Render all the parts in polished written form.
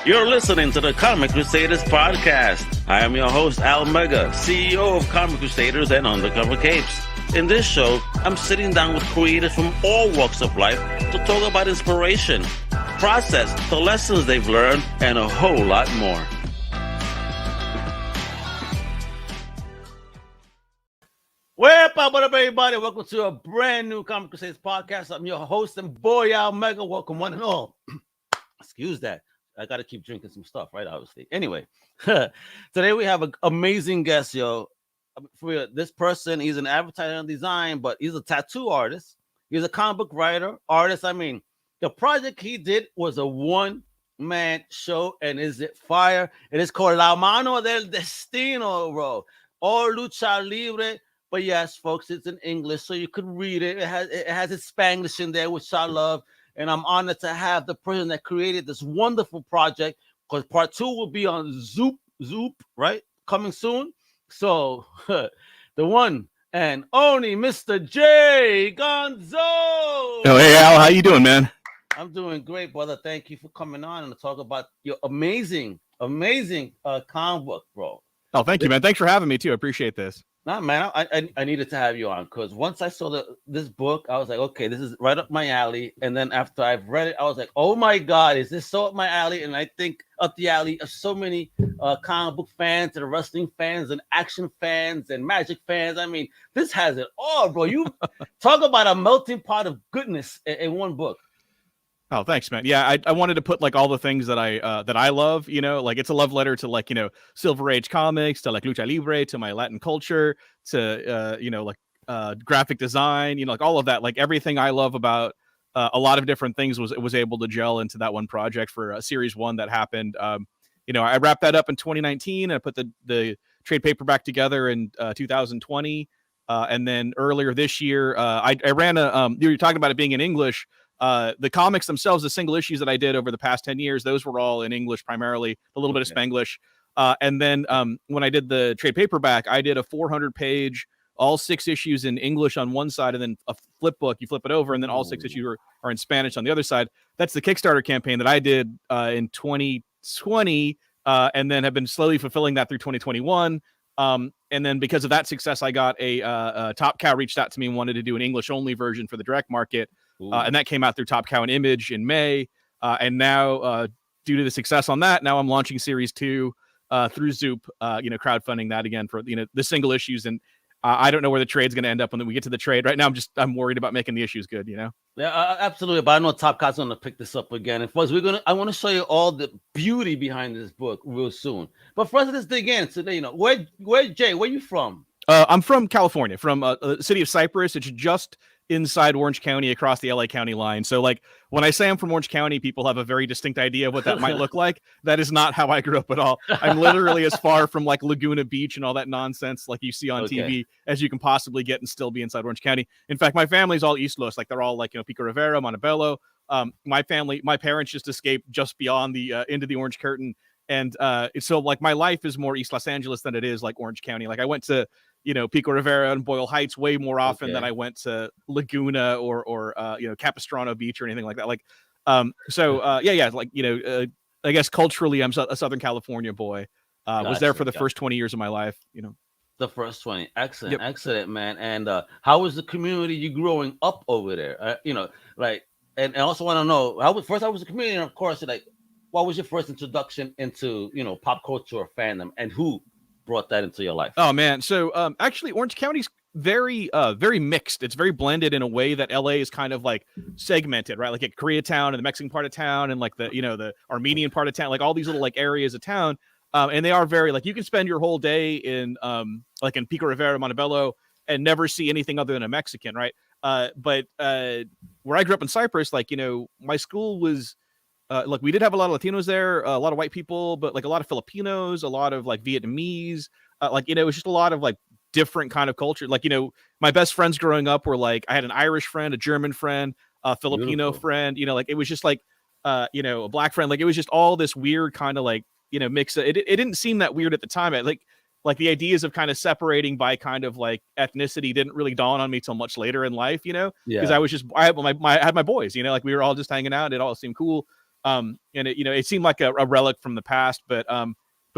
You're listening to the Comic Crusaders Podcast. I am your host, Al Mega, CEO of Comic Crusaders and Undercover Capes. In this show, I'm sitting down with creators from all walks of life to talk about inspiration, process, the lessons they've learned, and a whole lot more. What up, everybody? Welcome to a brand new Comic Crusaders Podcast. I'm your host and boy, Al Mega. Welcome, one and all. Excuse that. I got to keep drinking some stuff, right? Obviously. Anyway, today we have an amazing guest, yo. For this person, he's an advertising and design, but he's a tattoo artist. He's a comic book writer, artist. I mean, the project he did was a one-man show, and is it fire? It is called La Mano Del Destino, bro. Or lucha libre. But yes, folks, it's in English, so you could read it. It has its Spanglish in there, which I love. And I'm honored to have the person that created this wonderful project, because part 2 will be on Zoop, right? Coming soon. So the one and only Mr. J. Gonzo. Oh, hey, Al, how you doing, man? I'm doing great, brother. Thank you for coming on and to talk about your amazing comic book, bro. Oh, thank you, man. Thanks for having me, too. I appreciate this. Nah, man, I needed to have you on, because once I saw this book, I was like, okay, this is right up my alley. And then after I've read it, I was like, oh my God, is this so up my alley? And I think up the alley of so many comic book fans and wrestling fans and action fans and magic fans. I mean, this has it all, bro. You talk about a melting pot of goodness in one book. Oh, thanks, man. Yeah, I wanted to put like all the things that I love, you know, like it's a love letter to like, you know, Silver Age comics, to like lucha libre, to my Latin culture, to you know, like graphic design, you know, like all of that, like everything I love about a lot of different things was able to gel into that one project for series 1 that happened. You know, I wrapped that up in 2019 and I put the trade paperback together in 2020. And then earlier this year, I ran you were talking about it being in English. The comics themselves, the single issues that I did over the past 10 years, those were all in English primarily, a little bit of Spanglish. And then when I did the trade paperback, I did a 400-page, all 6 issues in English on one side, and then a flip book, you flip it over, and then all 6 issues are in Spanish on the other side. That's the Kickstarter campaign that I did in 2020, and then have been slowly fulfilling that through 2021. And then because of that success, I got a Top Cow reached out to me and wanted to do an English-only version for the direct market. And that came out through Top Cow and Image in May. And now, due to the success on that, now I'm launching Series 2 through Zoop, you know, crowdfunding that again for, you know, the single issues. And I don't know where the trade's going to end up when we get to the trade. Right now, I'm worried about making the issues good, you know? Yeah, absolutely. But I know Top Cow's going to pick this up again. And first, I want to show you all the beauty behind this book real soon. But first, let's dig in. So, you know, where Jay, where you from? I'm from California, from the city of Cypress. It's just inside Orange County, across the LA County line. So like when I say I'm from Orange County, people have a very distinct idea of what that might look like. That is not how I grew up at all. I'm literally as far from like Laguna Beach and all that nonsense like you see on TV as you can possibly get and still be inside Orange County. In fact, my family's all East Los. Like they're all like, you know, Pico Rivera, Montebello. My parents just escaped just beyond the into the Orange Curtain. And so like my life is more East Los Angeles than it is like Orange County. Like I went to, you know, Pico Rivera and Boyle Heights way more often than I went to Laguna or you know, Capistrano Beach or anything like that. Like, yeah, like, you know, I guess culturally I'm a Southern California boy. Was there for the first 20 years of my life, you know. The first 20. Excellent. Excellent, man. And how was the community you growing up over there? You know, like, and I also want to know how was the community, and of course, like, what was your first introduction into, you know, pop culture or fandom, and who brought that into your life? Oh man, so actually Orange County's very mixed. It's very blended in a way that LA is kind of like segmented, right? Like at Koreatown and the Mexican part of town and like the, you know, the Armenian part of town, like all these little like areas of town. And they are very like, you can spend your whole day in like in Pico Rivera, Montebello, and never see anything other than a Mexican, right? But where I grew up in Cyprus, like, you know, my school was like we did have a lot of Latinos there, a lot of white people, but like a lot of Filipinos, a lot of like Vietnamese, like, you know, it was just a lot of like different kind of culture. Like, you know, my best friends growing up were like, I had an Irish friend, a German friend, a Filipino friend, you know, like it was just like, you know, a black friend. Like it was just all this weird kind of like, you know, mix. It didn't seem that weird at the time. Like the ideas of kind of separating by kind of like ethnicity didn't really dawn on me till much later in life, you know, because I was just, I had my boys, you know, like we were all just hanging out. It all seemed cool. And it seemed like a relic from the past, but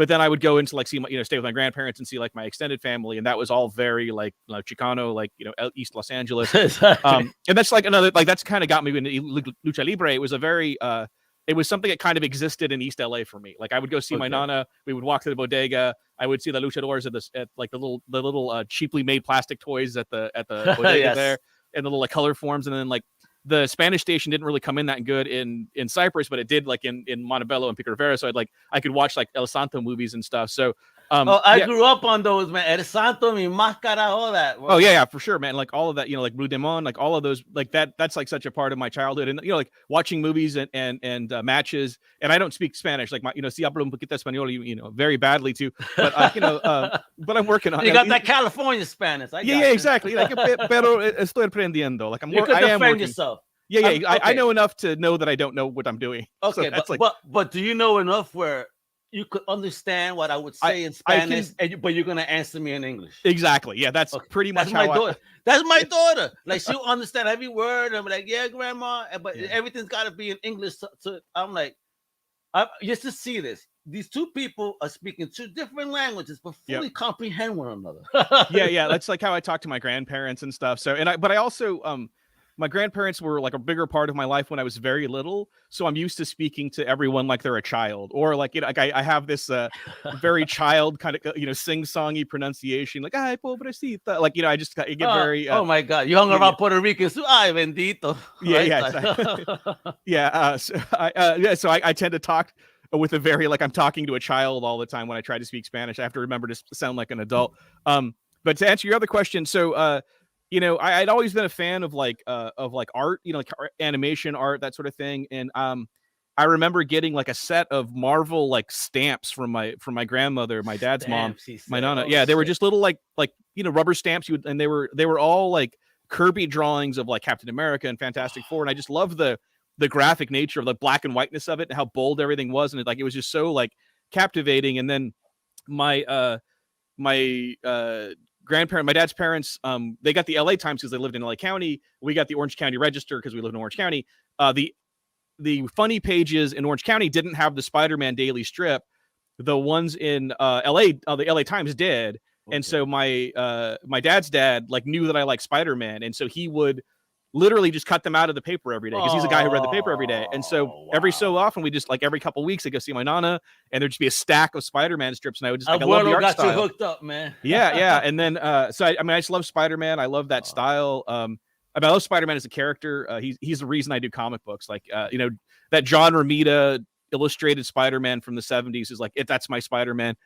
then I would go into like see my, stay with my grandparents and see like my extended family, and that was all very like Chicano, like East Los Angeles. Exactly. And that's like another like that's kind of got me into lucha libre. It was a very it was something that kind of existed in East LA for me. Like I would go see my nana. We would walk to the bodega. I would see the luchadors at like the little cheaply made plastic toys at the bodega there, and the little like color forms. And then like the Spanish station didn't really come in that good in Cyprus, but it did like in Montebello and Pico Rivera. So I could watch like El Santo movies and stuff. So I grew up on those, man. El Santo, Mi Máscara, all that. Oh yeah, for sure, man. Like all of that, like Blue Demon, like all of those, like that's like such a part of my childhood. And like watching movies and matches. And I don't speak Spanish, like my, si hablo un poquito español, very badly too. But but I'm working on it. You got that California Spanish. Yeah, exactly. Like, pero estoy aprendiendo. Like you can defend yourself. Yeah. I know enough to know that I don't know what I'm doing. Okay, so but do you know enough where you could understand what I would say in Spanish, but you're gonna answer me in English? Exactly. Yeah, that's pretty much my daughter. That's my daughter. Like she'll understand every word. I'm like, yeah, grandma, but everything's got to be in English. So I'm like, just to see this. These two people are speaking two different languages, but fully comprehend one another. Yeah. That's like how I talk to my grandparents and stuff. So, but I also, my grandparents were like a bigger part of my life when I was very little. So I'm used to speaking to everyone like they're a child, or like, I have this very child kind of, sing-songy pronunciation, like, ay, pobrecita. Like, I get very. Oh my God. You hung around Puerto Rican. So, ay, bendito. Yeah. Exactly. So I tend to talk with a very, like I'm talking to a child all the time when I try to speak Spanish. I have to remember to sound like an adult. But to answer your other question, so, I'd always been a fan of like art, like animation art, that sort of thing. And I remember getting like a set of Marvel like stamps from my grandmother, my dad's mom, my nana. Yeah, they were just little like rubber stamps. And they were all like Kirby drawings of like Captain America and Fantastic Four. And I just love the graphic nature of the black and whiteness of it and how bold everything was. And it was just so like captivating. And then my dad's parents, they got the LA Times because they lived in LA County. We got the Orange County Register because we lived in Orange County. The funny pages in Orange County didn't have the Spider-Man daily strip. The ones in LA, the LA Times did. Okay. And so my dad's dad like knew that I liked Spider-Man, and so he would literally just cut them out of the paper every day because he's a guy who read the paper every day. And so every so often we just like every couple of weeks I go see my nana, and there'd just be a stack of Spider-Man strips, and I would just like I love the art got style. You hooked up, man. Yeah. And then so I just love Spider-Man. I love that style. I love Spider-Man as a character. He's the reason I do comic books. Like that John Romita illustrated Spider-Man from the 70s is like that's my Spider-Man.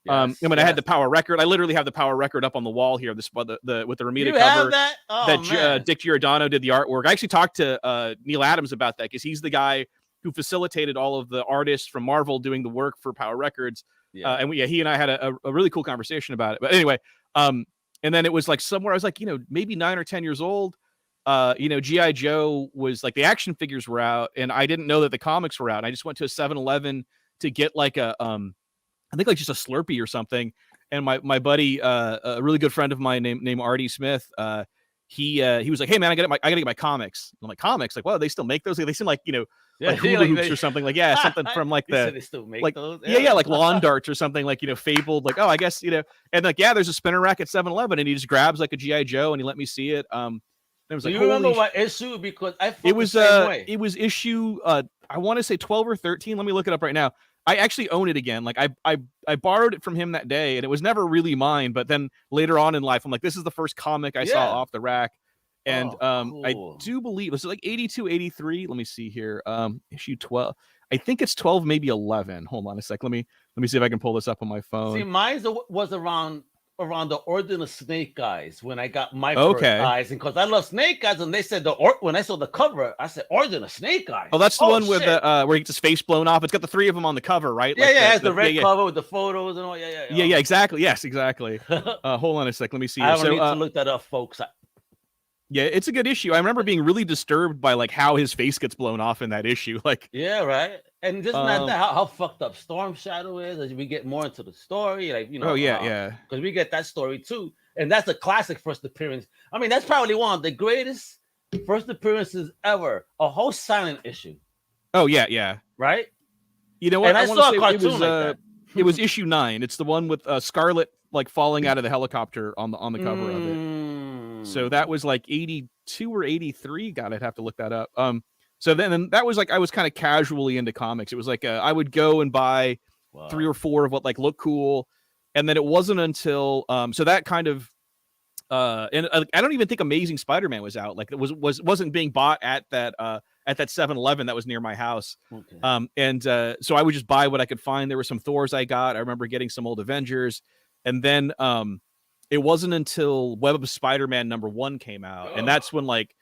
I had the Power record. I literally have the Power record up on the wall here. With the Romita cover that Dick Giordano did the artwork. I actually talked to Neil Adams about that because he's the guy who facilitated all of the artists from Marvel doing the work for Power Records. And he and I had a really cool conversation about it. But anyway, and then it was like somewhere I was like, maybe 9 or 10 years old. G.I. Joe was like the action figures were out, and I didn't know that the comics were out. I just went to a 7-Eleven to get like I think like just a Slurpee or something. And my buddy, a really good friend of mine named Artie Smith, he was like, hey man, I gotta get my comics. I'm like, comics? Like, well, they still make those? They seem like, like hula hoops or something. Like, yeah, something from like they still make like those? Yeah, like lawn darts or something, like, fabled, like, oh, I guess, and like, yeah, there's a spinner rack at 7-Eleven, and he just grabs like a G.I. Joe and he let me see it. It was like, you remember what issue? Because it was issue I want to say 12 or 13. Let me look it up right now. I actually own it again. Like I borrowed it from him that day, and it was never really mine. But then later on in life, I'm like, this is the first comic I saw off the rack. And cool. I do believe was it like 82, 83. Let me see here. Issue 12. I think it's 12, maybe 11. Hold on a sec. Let me see if I can pull this up on my phone. See, mine was around the Order of Snake Eyes when I got my first eyes, and because I love Snake Eyes, and they said when I saw the cover, I said Order of Snake Eyes. Oh, that's the one with the where he gets his face blown off. It's got the 3 of them on the cover, right? Yeah, it has the red cover with the photos and all. Yeah, exactly. Yes, exactly. Hold on a sec. Let me see. I don't need to look that up, folks. Yeah, it's a good issue. I remember being really disturbed by like how his face gets blown off in that issue. Like, yeah, right. And just not that how fucked up Storm Shadow is as we get more into the story, like because we get that story too, and that's a classic first appearance. I mean, that's probably one of the greatest first appearances ever. A whole silent issue. Oh yeah. right? You know what? And I wanna saw say a cartoon like that. It was issue 9. It's the one with Scarlet like falling out of the helicopter on the cover of it. So that was like 82 or 83. God, I'd have to look that up. So then that was like I was kind of casually into comics. It was like I would go and buy 3 or 4 of what like looked cool, and then it wasn't until so that kind of and I don't even think Amazing Spider-Man was out. Like it wasn't being bought at that 7-Eleven that was near my house. Okay. So I would just buy what I could find. There were some Thors I got. I remember getting some old Avengers, and then it wasn't until Web of Spider-Man #1 came out, and that's when like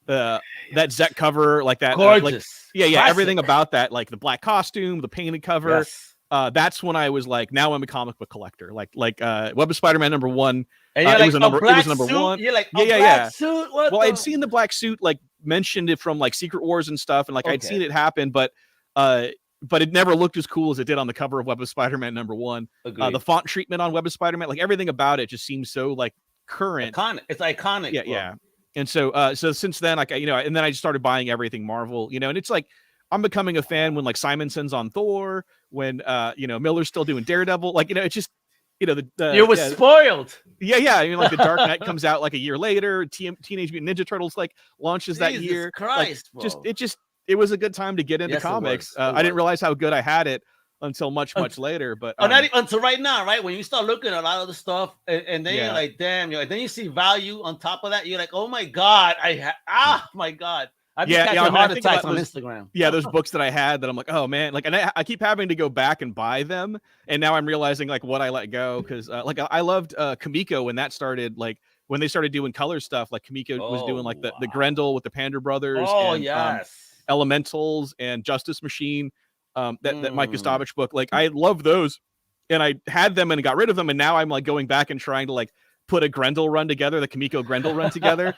that Zet cover, like that, gorgeous, like, yeah, everything about that, like the black costume, the painted cover. Yes. That's when I was like, now I'm a comic book collector. Like Web of Spider-Man #1. And you're it like, was number suit? 1. You're like, black suit? Well, I'd seen the black suit like mentioned it from like Secret Wars and stuff, and like I'd seen it happen, but it never looked as cool as it did on the cover of Web of Spider-Man #1. The font treatment on Web of Spider-Man, like everything about it just seems so like current. It's iconic. Yeah, bro. Yeah. And so since then, like and then I just started buying everything Marvel, and it's like I'm becoming a fan when like Simonson's on Thor, when Miller's still doing Daredevil, like it's just you were spoiled. Yeah. Like the Dark Knight comes out like a year later. Teenage Mutant Ninja Turtles like launches that year. Christ, like, it was a good time to get into comics. I didn't realize how good I had it until much later. But not until right now, right? When you start looking at a lot of the stuff, and then you're like, damn, then you see value on top of that. You're like, oh my god, my god. I've been catching heart attacks on Instagram. Yeah, those books that I had that I'm like, oh man, like, and I keep having to go back and buy them, and now I'm realizing like what I let go, because like I loved Comico when that started, like when they started doing color stuff, like Comico was doing like the Grendel with the Panda Brothers, Elementals and Justice Machine, that Mike Gustovich book. Like I love those, and I had them and got rid of them, and now I'm like going back and trying to like put a Grendel run together, the Comico Grendel run together.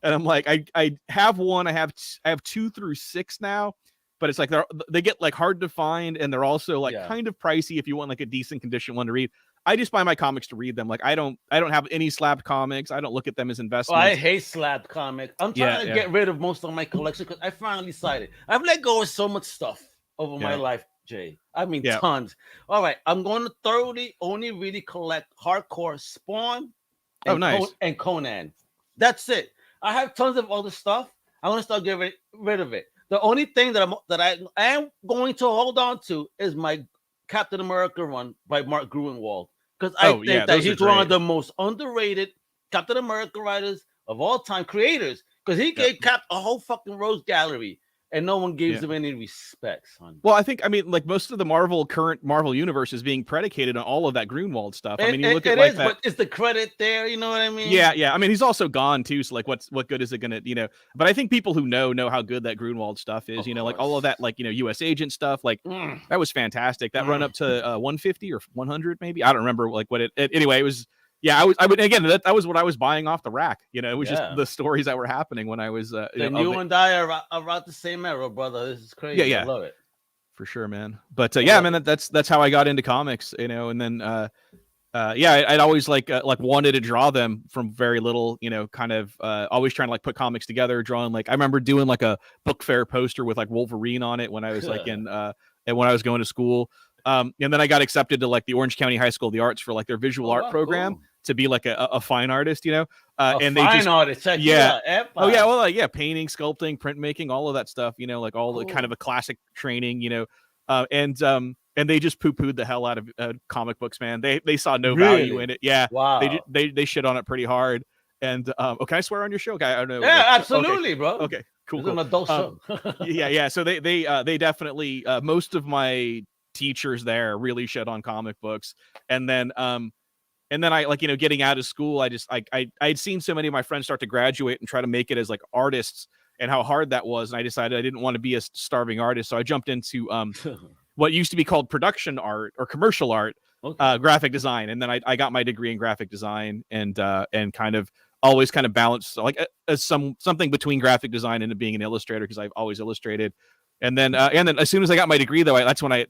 And I'm like, I have one. I have 2 through 6 now, but it's like they get like hard to find, and they're also like kind of pricey if you want like a decent condition one to read. I just buy my comics to read them. Like I don't have any slabbed comics. I don't look at them as investments. I hate slabbed comics. I'm trying to get rid of most of my collection because I finally decided I've let go of so much stuff over my life, Jay. I mean, tons. All right, I'm going to thoroughly only really collect hardcore Spawn and Conan. That's it. I have tons of other stuff. I want to start getting rid of it. The only thing that I am going to hold on to is my Captain America run by Mark Gruenwald, because I think that he's one of the most underrated Captain America writers of all time, creators, because he gave Cap a whole fucking rose gallery. And no one gives him any respect, son. Well, I mean, like most of the current Marvel universe is being predicated on all of that Grunwald stuff. I mean, you look at like that. But is the credit there? You know what I mean? Yeah. I mean, he's also gone too. So like, what good is it gonna? But I think people who know how good that Grunwald stuff is. Like all of that, like U.S. Agent stuff, like that was fantastic. That run up to 150 or 100, maybe. I don't remember like what it anyway. It was. Yeah, I would again. That was what I was buying off the rack. It was just the stories that were happening when I was. You and I are around the same era, brother. This is crazy. Yeah. I love it for sure, man. But man, that's how I got into comics. And then I'd always like wanted to draw them from very little. Kind of always trying to like put comics together, drawing like I remember doing like a book fair poster with like Wolverine on it when I was like and when I was going to school. And then I got accepted to like the Orange County High School of the Arts for like their visual art program to be like a fine artist, and fine artist, painting, sculpting, printmaking, all of that stuff, like all the kind of a classic training, and they just poo-pooed the hell out of comic books, man. They saw no value in it. Yeah, wow. They shit on it pretty hard. And can I swear on your show? I don't know. Yeah, absolutely, bro. Okay, cool. It's an adult show. Yeah. So they definitely most of my teachers there really shit on comic books, and then I like getting out of school, I'd seen so many of my friends start to graduate and try to make it as like artists and how hard that was, and I decided I didn't want to be a starving artist, so I jumped into what used to be called production art or commercial art, graphic design, and then I got my degree in graphic design, and kind of always kind of balanced like something between graphic design and being an illustrator, because I've always illustrated. And then as soon as I got my degree, though, that's when I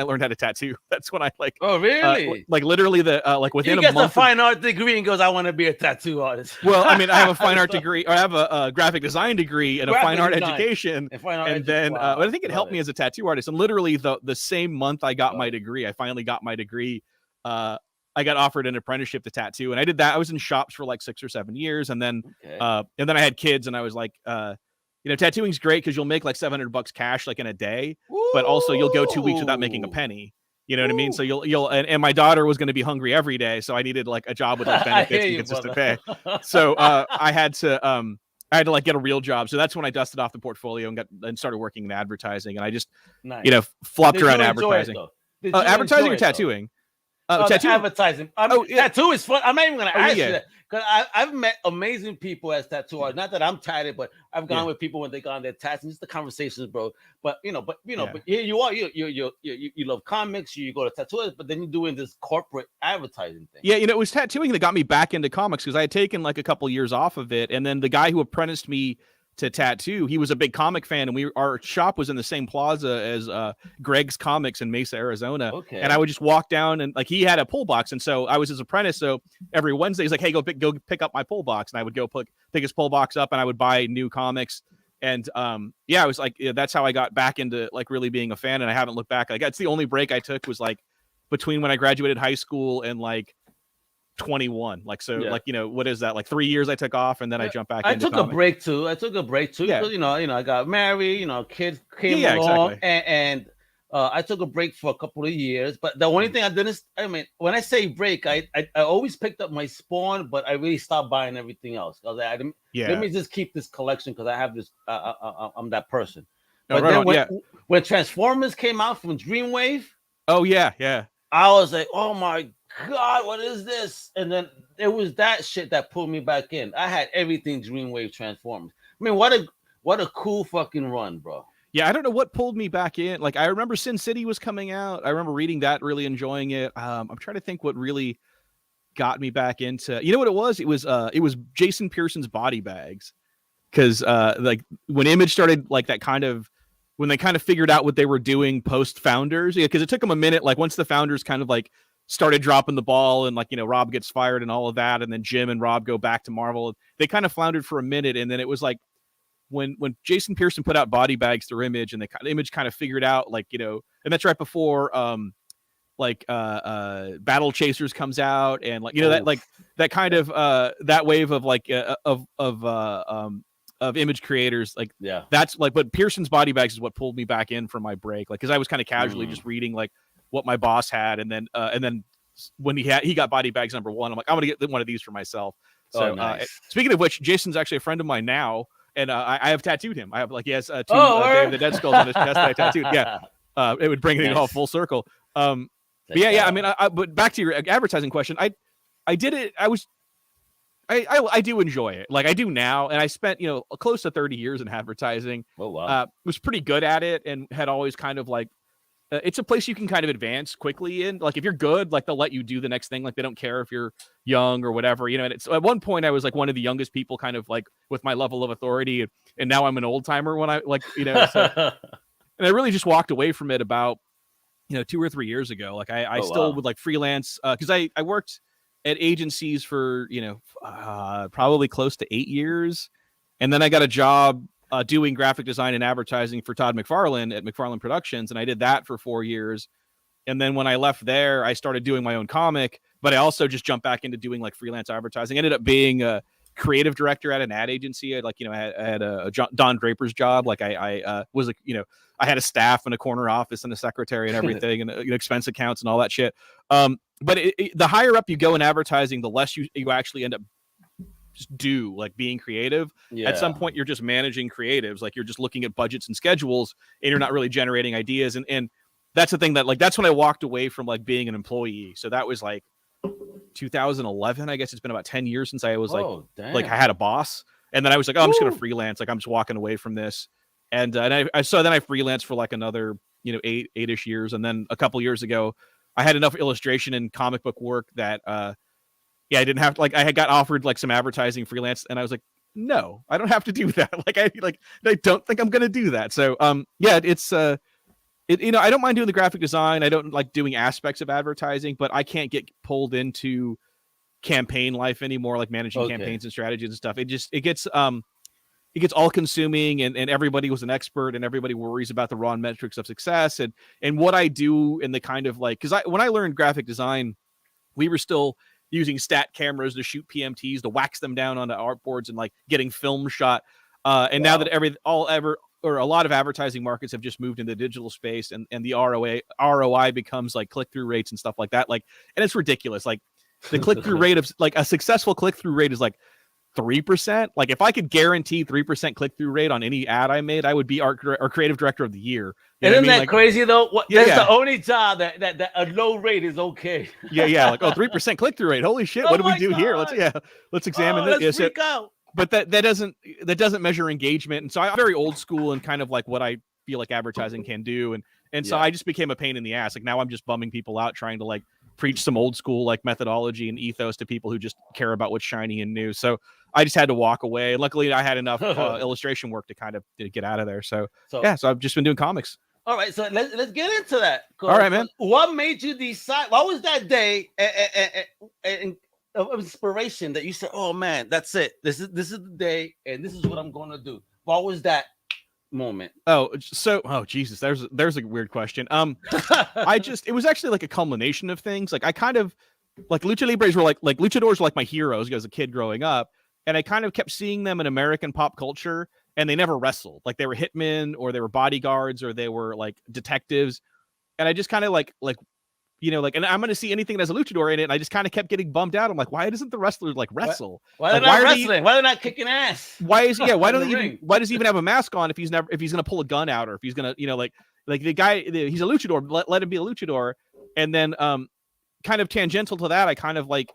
learned how to tattoo. That's when I like. Oh, really? Like literally like within a month. He gets a fine art degree and goes, "I want to be a tattoo artist." Well, I mean, I have a fine art degree, or I have a graphic design degree and a fine art education. And then I think it helped me as a tattoo artist. And literally the same month I got my degree, I finally got my degree. I got offered an apprenticeship to tattoo, and I did that. I was in shops for like 6 or 7 years, and then I had kids, and I was like, tattooing's great because you'll make like $700 cash like in a day, but also you'll go 2 weeks without making a penny. You know what I mean? So you'll and my daughter was going to be hungry every day, so I needed like a job with like benefits and consistent pay. So I had to like get a real job. So that's when I dusted off the portfolio and started working in advertising, and I just flopped around advertising. Advertising or tattooing? Tattooing. Advertising. Tattoo is fun. I'm not even going to ask you that because I've met amazing people as tattoo artists. Not that I'm tatted, but I've gone with people when they got on their tats and just the conversations, bro. But but here you are. You love comics. You go to tattooers, but then you're doing this corporate advertising thing. Yeah, it was tattooing that got me back into comics because I had taken like a couple years off of it, and then the guy who apprenticed me to tattoo, he was a big comic fan, and our shop was in the same plaza as Greg's Comics in Mesa, Arizona. And I would just walk down, and like he had a pull box, and so I was his apprentice. So every Wednesday he's like, "Hey, go pick up my pull box," and I would go pick his pull box up, and I would buy new comics. And I was like, that's how I got back into like really being a fan, and I haven't looked back. Like that's the only break I took was like between when I graduated high school and like 21, like what is that, like 3 years I took off, and then I jumped back into comics. I took a break too because I got married, kids came along, and I took a break for a couple of years. But the only thing when I say break, I always picked up my Spawn, but I really stopped buying everything else because let me just keep this collection because I have this I'm that person. But when Transformers came out from Dreamwave, I was like, oh my God, what is this? And then it was that shit that pulled me back in. I had everything Dreamwave Transformers. I mean, what a cool fucking run, bro. Yeah, I don't know what pulled me back in. Like, I remember Sin City was coming out. I remember reading that, really enjoying it. I'm trying to think what really got me back into. You know what it was? It was Jason Pearson's Body Bags, because like when Image started like that kind of. When they kind of figured out what they were doing post Founders, because it took them a minute. Like once the Founders kind of like started dropping the ball, and like Rob gets fired and all of that, and then Jim and Rob go back to Marvel. They kind of floundered for a minute, and then it was like when Jason Pearson put out Body Bags through Image, and the Image kind of figured out like and that's right before Battle Chasers comes out, and like that like that kind of that wave of like of Image creators, like that's like, but Pearson's Body Bags is what pulled me back in from my break, like because I was kind of casually just reading like what my boss had, and then when he got Body Bags #1, I'm like, I'm gonna get one of these for myself. So nice. Speaking of which, Jason's actually a friend of mine now, and I have tattooed him. I have like he has two Day of the Dead skulls on his chest that I tattooed. It would bring it all full circle. But I mean, but back to your advertising question, I did it. I do enjoy it, like I do now, and I spent close to 30 years in advertising. Oh wow! Was pretty good at it, and had always kind of like it's a place you can kind of advance quickly in. Like if you're good, like they'll let you do the next thing. Like they don't care if you're young or whatever, And it's at one point I was like one of the youngest people, kind of like with my level of authority, and now I'm an old timer when I like So, and I really just walked away from it about 2 or 3 years ago. Like I still would like freelance because I worked at agencies for probably close to 8 years, and then I got a job doing graphic design and advertising for Todd McFarlane at McFarlane Productions, and I did that for 4 years. And then when I left there, I started doing my own comic, but I also just jumped back into doing like freelance advertising. I ended up being a creative director at an ad agency. I had a Don Draper's job. Like I was like I had a staff and a corner office and a secretary and everything, and expense accounts and all that shit. But the higher up you go in advertising, the less you actually end up just like being creative. At some point you're just managing creatives, like you're just looking at budgets and schedules, and you're not really generating ideas. And that's the thing that like that's when I walked away from like being an employee. So that was like 2011. I guess it's been about 10 years since I was like I had a boss, and then I was like, I'm just gonna freelance. Like I'm just walking away from this. And then I freelanced for like another 8-ish years, and then a couple years ago I had enough illustration and comic book work that I didn't have to, like I had got offered like some advertising freelance, and I was like, no, I don't have to do that. I don't think I'm gonna do that. So yeah, it's I don't mind doing the graphic design. I don't like doing aspects of advertising, but I can't get pulled into campaign life anymore, like managing campaigns and strategies and stuff. It gets all consuming, and everybody was an expert, and everybody worries about the raw metrics of success and what I do in the kind of like, because when I learned graphic design, we were still using stat cameras to shoot PMTs, to wax them down onto artboards and like getting film shot. And now that a lot of advertising markets have just moved into the digital space, and the ROI becomes like click-through rates and stuff like that. Like, and it's ridiculous. Like the click-through rate of like a successful click-through rate is like 3%. Like if I could guarantee 3% click-through rate on any ad I made, I would be our creative director of the year. Isn't that crazy though? That's the only job that a low rate is okay. Yeah. Like, 3% click-through rate. Holy shit. What do we do here? Let's examine this. Let's freak out. But that doesn't measure engagement. And so I'm very old school and kind of like what I feel like advertising can do. And so I just became a pain in the ass. Like now I'm just bumming people out trying to like preach some old school like methodology and ethos to people who just care about what's shiny and new. So I just had to walk away. Luckily I had enough illustration work to kind of get out of there. So I've just been doing comics. All right, so let's get into that. All right, man. What made you decide? What was that day of inspiration that you said, "Oh man, that's it. This is the day, and this is what I'm going to do"? What was that moment? Jesus, there's a weird question. It was actually like a culmination of things. Like I kind of like lucha libres were like luchadors were like my heroes as a kid growing up, and I kind of kept seeing them in American pop culture. And they never wrestled. Like they were hitmen, or they were bodyguards, or they were like detectives. And I just kind of and I'm going to see anything that has a luchador in it. And I just kind of kept getting bummed out. I'm like, why doesn't the wrestler like wrestle? Why are they not wrestling? Why are they not kicking ass? Why does he even have a mask on if he's going to pull a gun out, or if he's going to, like the guy, he's a luchador, let him be a luchador. And then kind of tangential to that, I kind of like,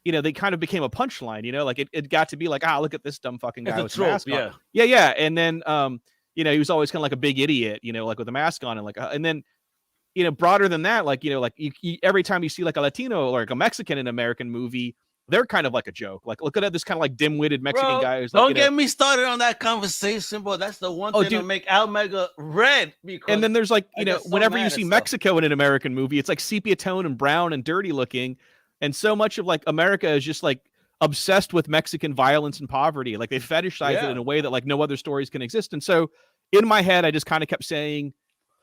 they kind of became a punchline, like it got to be like, look at this dumb fucking guy with a mask on. Yeah. And then, he was always kind of like a big idiot, like with a mask on, and like, and then, broader than that, like, every time you see like a Latino or like a Mexican in an American movie, they're kind of like a joke. Like, look at this kind of like dim-witted Mexican guy. Who's don't get me started on that conversation, bro. That's the one thing to make Almega red. And then there's like, whenever you see Mexico in an American movie, it's like sepia tone and brown and dirty looking. And so much of like America is just like obsessed with Mexican violence and poverty. Like they fetishize it in a way that like no other stories can exist. And so in my head, I just kind of kept saying,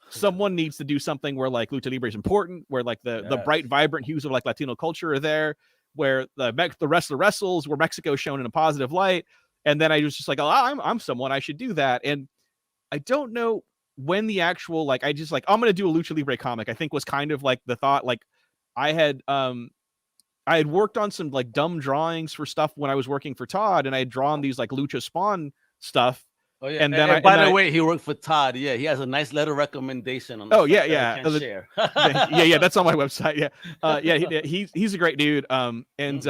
someone needs to do something where like lucha libre is important, where like the bright, vibrant hues of like Latino culture are there, where the wrestler wrestles, where Mexico is shown in a positive light. And then I was just like, I'm someone, I should do that. And I don't know when the actual, like, I just like, I'm going to do a lucha libre comic, I think was kind of like the thought. Like I had worked on some like dumb drawings for stuff when I was working for Todd, and I had drawn these like lucha spawn stuff. Oh yeah. And then by the way, he worked for Todd. Yeah, he has a nice letter recommendation on. Yeah. That's on my website. Yeah. He's a great dude. So and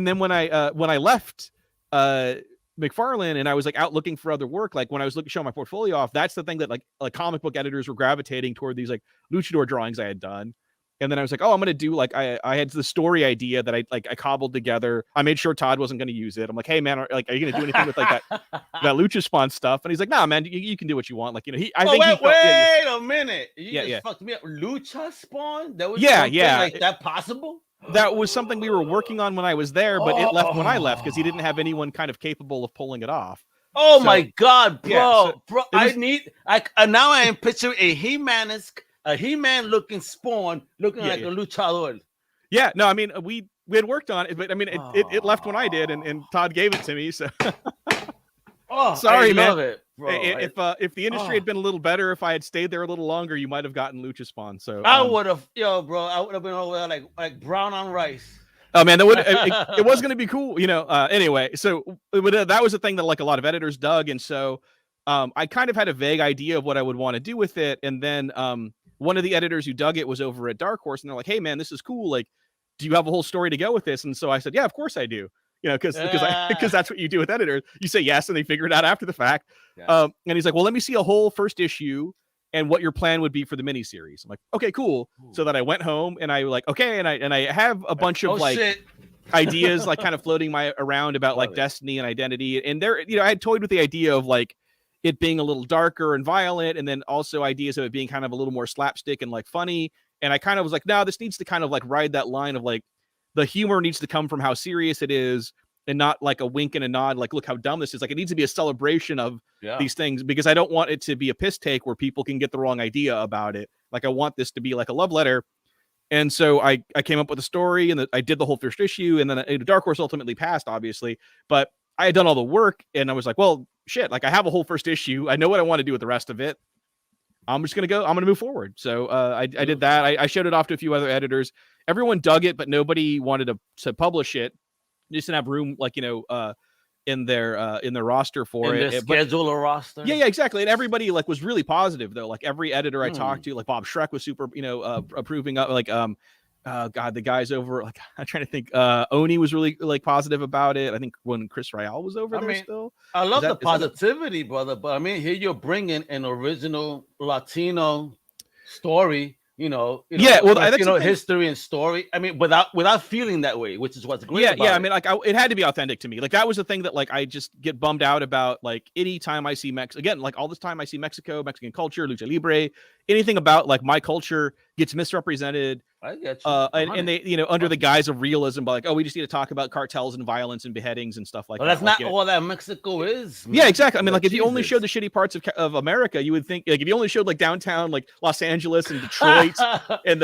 then when I left McFarlane and I was like out looking for other work, like when I was showing my portfolio off, that's the thing that like comic book editors were gravitating toward, these like luchador drawings I had done. And then I was like, I'm going to do like, I had the story idea that I cobbled together. I made sure Todd wasn't going to use it. I'm like, hey man, are you going to do anything with like that lucha spawn stuff? And he's like, nah, man, you can do what you want. Like, wait a minute. You just fucked me up. Lucha spawn? That was like that possible? That was something we were working on when I was there, but it left when I left because he didn't have anyone kind of capable of pulling it off. My God, bro. Now I am picturing a He-Man looking spawn looking like a luchador. Yeah, no, I mean we had worked on it, but I mean it left when I did, and Todd gave it to me. So sorry, man. It, bro. If the industry had been a little better, if I had stayed there a little longer, you might have gotten lucha spawn. So I would have, bro. I would have been over there like brown on rice. Oh man, that would it was going to be cool, Anyway, so that was the thing that like a lot of editors dug, and so I kind of had a vague idea of what I would want to do with it, and then one of the editors who dug it was over at Dark Horse, and they're like, "Hey, man, this is cool. Like, do you have a whole story to go with this?" And so I said, "Yeah, of course I do." Because that's what you do with editors. You say yes, and they figure it out after the fact. Yeah. And he's like, "Well, let me see a whole first issue and what your plan would be for the miniseries." I'm like, "Okay, cool." Ooh. So that I went home and I like, okay, and I have a bunch of like. Shit. ideas like kind of floating around about like destiny and identity. And there, I had toyed with the idea of like it being a little darker and violent, and then also ideas of it being kind of a little more slapstick and like funny. And I kind of was like, no, this needs to kind of like ride that line of like the humor needs to come from how serious it is and not like a wink and a nod, like, look how dumb this is. Like, it needs to be a celebration of these things, because I don't want it to be a piss take where people can get the wrong idea about it. Like, I want this to be like a love letter. And so I came up with a story, and I did the whole first issue, and then Dark Horse ultimately passed, obviously, but I had done all the work, and I was like, well, shit, like I have a whole first issue. I know what I want to do with the rest of it. I'm going to move forward. So I did that. I showed it off to a few other editors. Everyone dug it, but nobody wanted to publish it. Just didn't have room, like, in their roster for it. Schedule a roster. Yeah, exactly. And everybody like was really positive though. Like every editor I talked to, like Bob Schreck was super, approving of, like, God, the guys over, like, I'm trying to think, Oni was really like positive about it. I think when Chris Ryall was over there still. I love the positivity, brother. But I mean, here you're bringing an original Latino story. Latino history and story. I mean, without feeling that way, which is what's great. Yeah. I mean, like, it had to be authentic to me. Like, that was the thing that, like, I just get bummed out about. Like, any time I see all this time I see Mexico, Mexican culture, lucha libre, anything about like my culture gets misrepresented. I get you. And they, under the guise of realism, but like, oh, we just need to talk about cartels and violence and beheadings and stuff like that. Well, that's not all that Mexico is. Man. Yeah, exactly. I mean, like, if you only showed the shitty parts of America, you would think, like, if you only showed like downtown, like Los Angeles and Detroit, and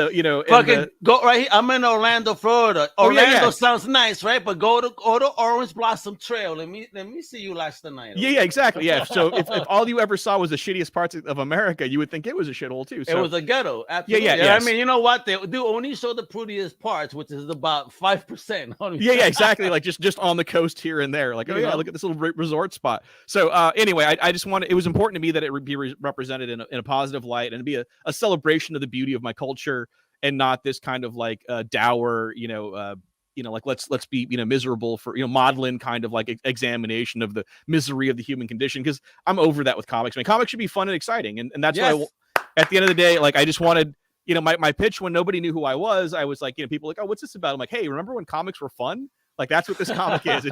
go right here. I'm in Orlando, Florida. Orlando sounds nice, right? But go to Orange Blossom Trail. Let me see you last night. Okay? Yeah, exactly. Yeah. So if all you ever saw was the shittiest parts of America, you would think it was a shithole too. So. It was a ghetto. Absolutely. Yeah. Yes. I mean, you know what? They do only show the prettiest parts, which is about 5%. Yeah, exactly. Like just on the coast here and there. Like, look at this little resort spot. So anyway, I just wanted, it was important to me that it would be represented in a positive light and be a celebration of the beauty of my culture, and not this kind of like dour, like let's be miserable for maudlin kind of like examination of the misery of the human condition, because I'm over that with comics. I mean, comics should be fun and exciting, and that's why at the end of the day, like, I just wanted, my pitch when nobody knew who I was like, people like, oh, what's this about? I'm like, hey, remember when comics were fun? Like, that's what this comic is.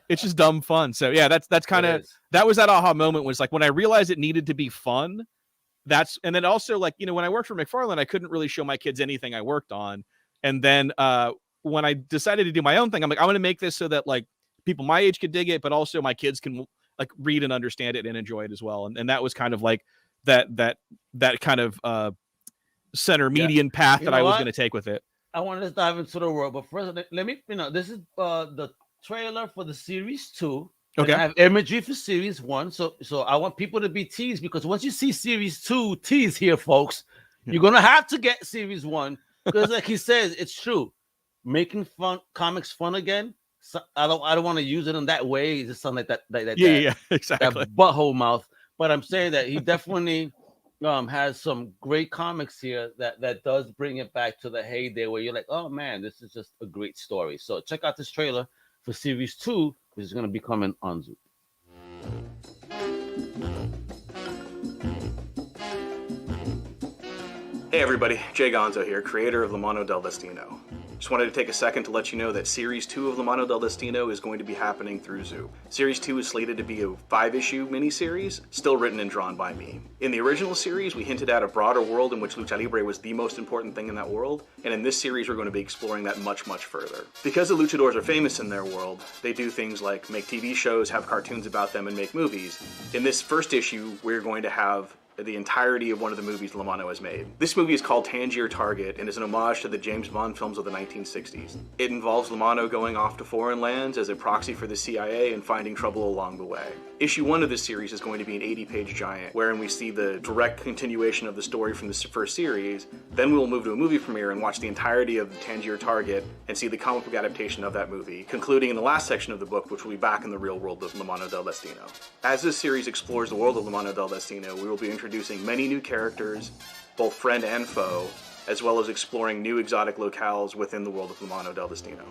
It's just dumb fun. So yeah, that's kind of, that was that aha moment, was like when I realized it needed to be fun. And then also, like, when I worked for McFarlane, I couldn't really show my kids anything I worked on. And then when I decided to do my own thing, I'm like, I'm going to make this so that like people my age could dig it, but also my kids can like read and understand it and enjoy it as well. And that was kind of like that kind of center median path that I was going to take with it. I want to dive into the world, but first, let me, this is the trailer for the series 2. Okay. I have imagery for series 1, so I want people to be teased, because once you see series 2 teased here, folks, you're gonna have to get series 1, because like he says, it's true. Making comics fun again. So I don't want to use it in that way. It's just something like that. Yeah, exactly. That butthole mouth. But I'm saying that he definitely has some great comics here that does bring it back to the heyday where you're like, oh man, this is just a great story. So check out this trailer for series 2, which is going to be coming on Zoom. Hey everybody, Jay Gonzo here, creator of Mano Del Destino. Just wanted to take a second to let you know that Series 2 of Mano Del Destino is going to be happening through Zoo. Series 2 is slated to be a 5-issue miniseries, still written and drawn by me. In the original series, we hinted at a broader world in which lucha libre was the most important thing in that world, and in this series we're going to be exploring that much, much further. Because the luchadors are famous in their world, they do things like make TV shows, have cartoons about them, and make movies. In this first issue, we're going to have the entirety of one of the movies Mano has made. This movie is called Tangier Target and is an homage to the James Bond films of the 1960s. It involves Mano going off to foreign lands as a proxy for the CIA and finding trouble along the way. Issue 1 of this series is going to be an 80-page giant, wherein we see the direct continuation of the story from the first series. Then we'll move to a movie premiere and watch the entirety of Tangier Target and see the comic book adaptation of that movie, concluding in the last section of the book, which will be back in the real world of Mano Del Destino. As this series explores the world of Mano Del Destino, we will be introducing many new characters, both friend and foe, as well as exploring new exotic locales within the world of Mano Del Destino.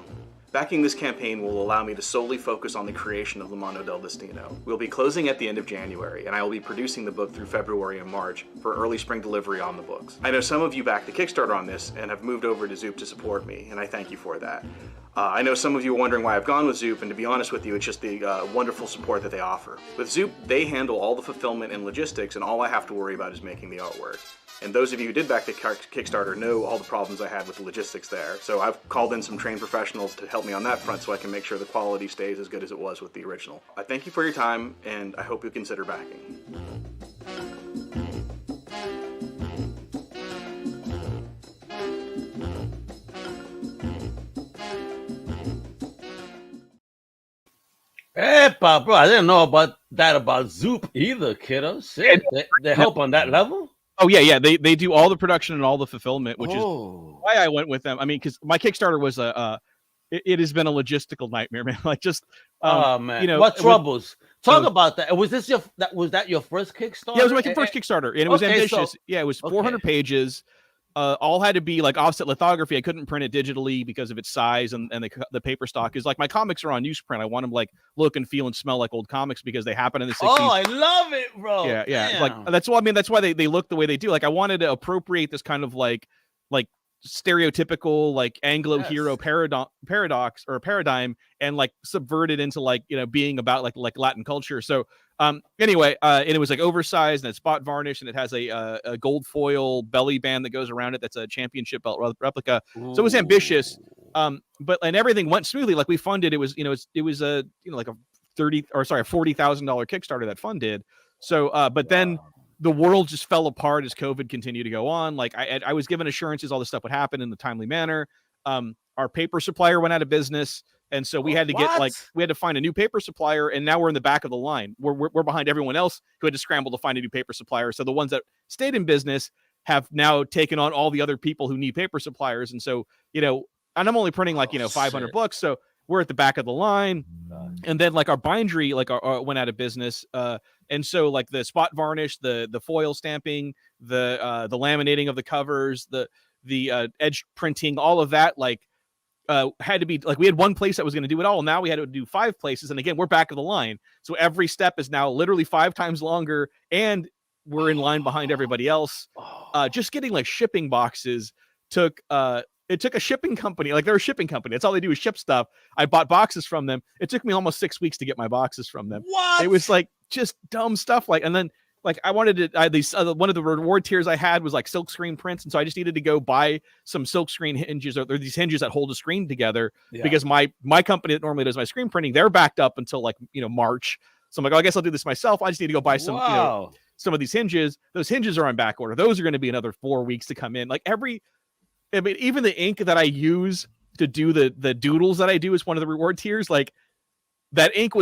Backing this campaign will allow me to solely focus on the creation of Mano Del Destino. We'll be closing at the end of January, and I will be producing the book through February and March for early spring delivery on the books. I know some of you backed the Kickstarter on this and have moved over to Zoop to support me, and I thank you for that. I know some of you are wondering why I've gone with Zoop, and to be honest with you, it's just the wonderful support that they offer. With Zoop, they handle all the fulfillment and logistics, and all I have to worry about is making the artwork. And those of you who did back the Kickstarter know all the problems I had with the logistics there. So I've called in some trained professionals to help me on that front so I can make sure the quality stays as good as it was with the original. I thank you for your time, and I hope you consider backing. Hey, bro, I didn't know about that about Zoop either, kiddo. Shit, they help on that level? Oh yeah, they do all the production and all the fulfillment, which is why I went with them. I mean, because my Kickstarter was it has been a logistical nightmare, man. Like just oh man, you know, what troubles? Talk about that. Was that your first Kickstarter? Yeah, it was my first Kickstarter, and it was ambitious. Yeah, it was 400 pages. All had to be like offset lithography. I couldn't print it digitally because of its size and the paper stock is like my comics are on newsprint. I want them like look and feel and smell like old comics because they happen in the 60s. Oh, I love it, bro. Yeah. Like that's why that's why they look the way they do. Like I wanted to appropriate this kind of like stereotypical like Anglo hero paradox or paradigm and like subvert it into like, you know, being about like Latin culture. So anyway, and it was like oversized and it's spot varnish and it has a gold foil belly band that goes around it. That's a championship belt replica. So it was ambitious. But everything went smoothly. Like we funded, it was a, like a $40,000 Kickstarter that funded. So, but then the world just fell apart as COVID continued to go on. Like I was given assurances all this stuff would happen in a timely manner. Our paper supplier went out of business. And so we had to we had to find a new paper supplier, and now we're in the back of the line. We're behind everyone else who had to scramble to find a new paper supplier. So the ones that stayed in business have now taken on all the other people who need paper suppliers. And so, and I'm only printing 500 books. So we're at the back of the line. And then like our bindery went out of business. And so like the spot varnish, the foil stamping, the laminating of the covers, the edge printing, all of that had to be like we had one place that was going to do it all. Now we had to do 5 places. And again, we're back of the line. So every step is now literally 5 times longer and we're in line behind everybody else. Just getting like shipping boxes took a shipping company. Like they're a shipping company. That's all they do is ship stuff. I bought boxes from them. It took me almost 6 weeks to get my boxes from them. What? It was like just dumb stuff. And then I wanted to, one of the reward tiers I had was like silk screen prints. And so I just needed to go buy some silk screen hinges or these hinges that hold a screen together because my company that normally does my screen printing, they're backed up until March. So I'm like, I guess I'll do this myself. I just need to go buy some, some of these hinges. Those hinges are on back order. Those are going to be another 4 weeks to come in. Even the ink that I use to do the doodles that I do is one of the reward tiers. Like that ink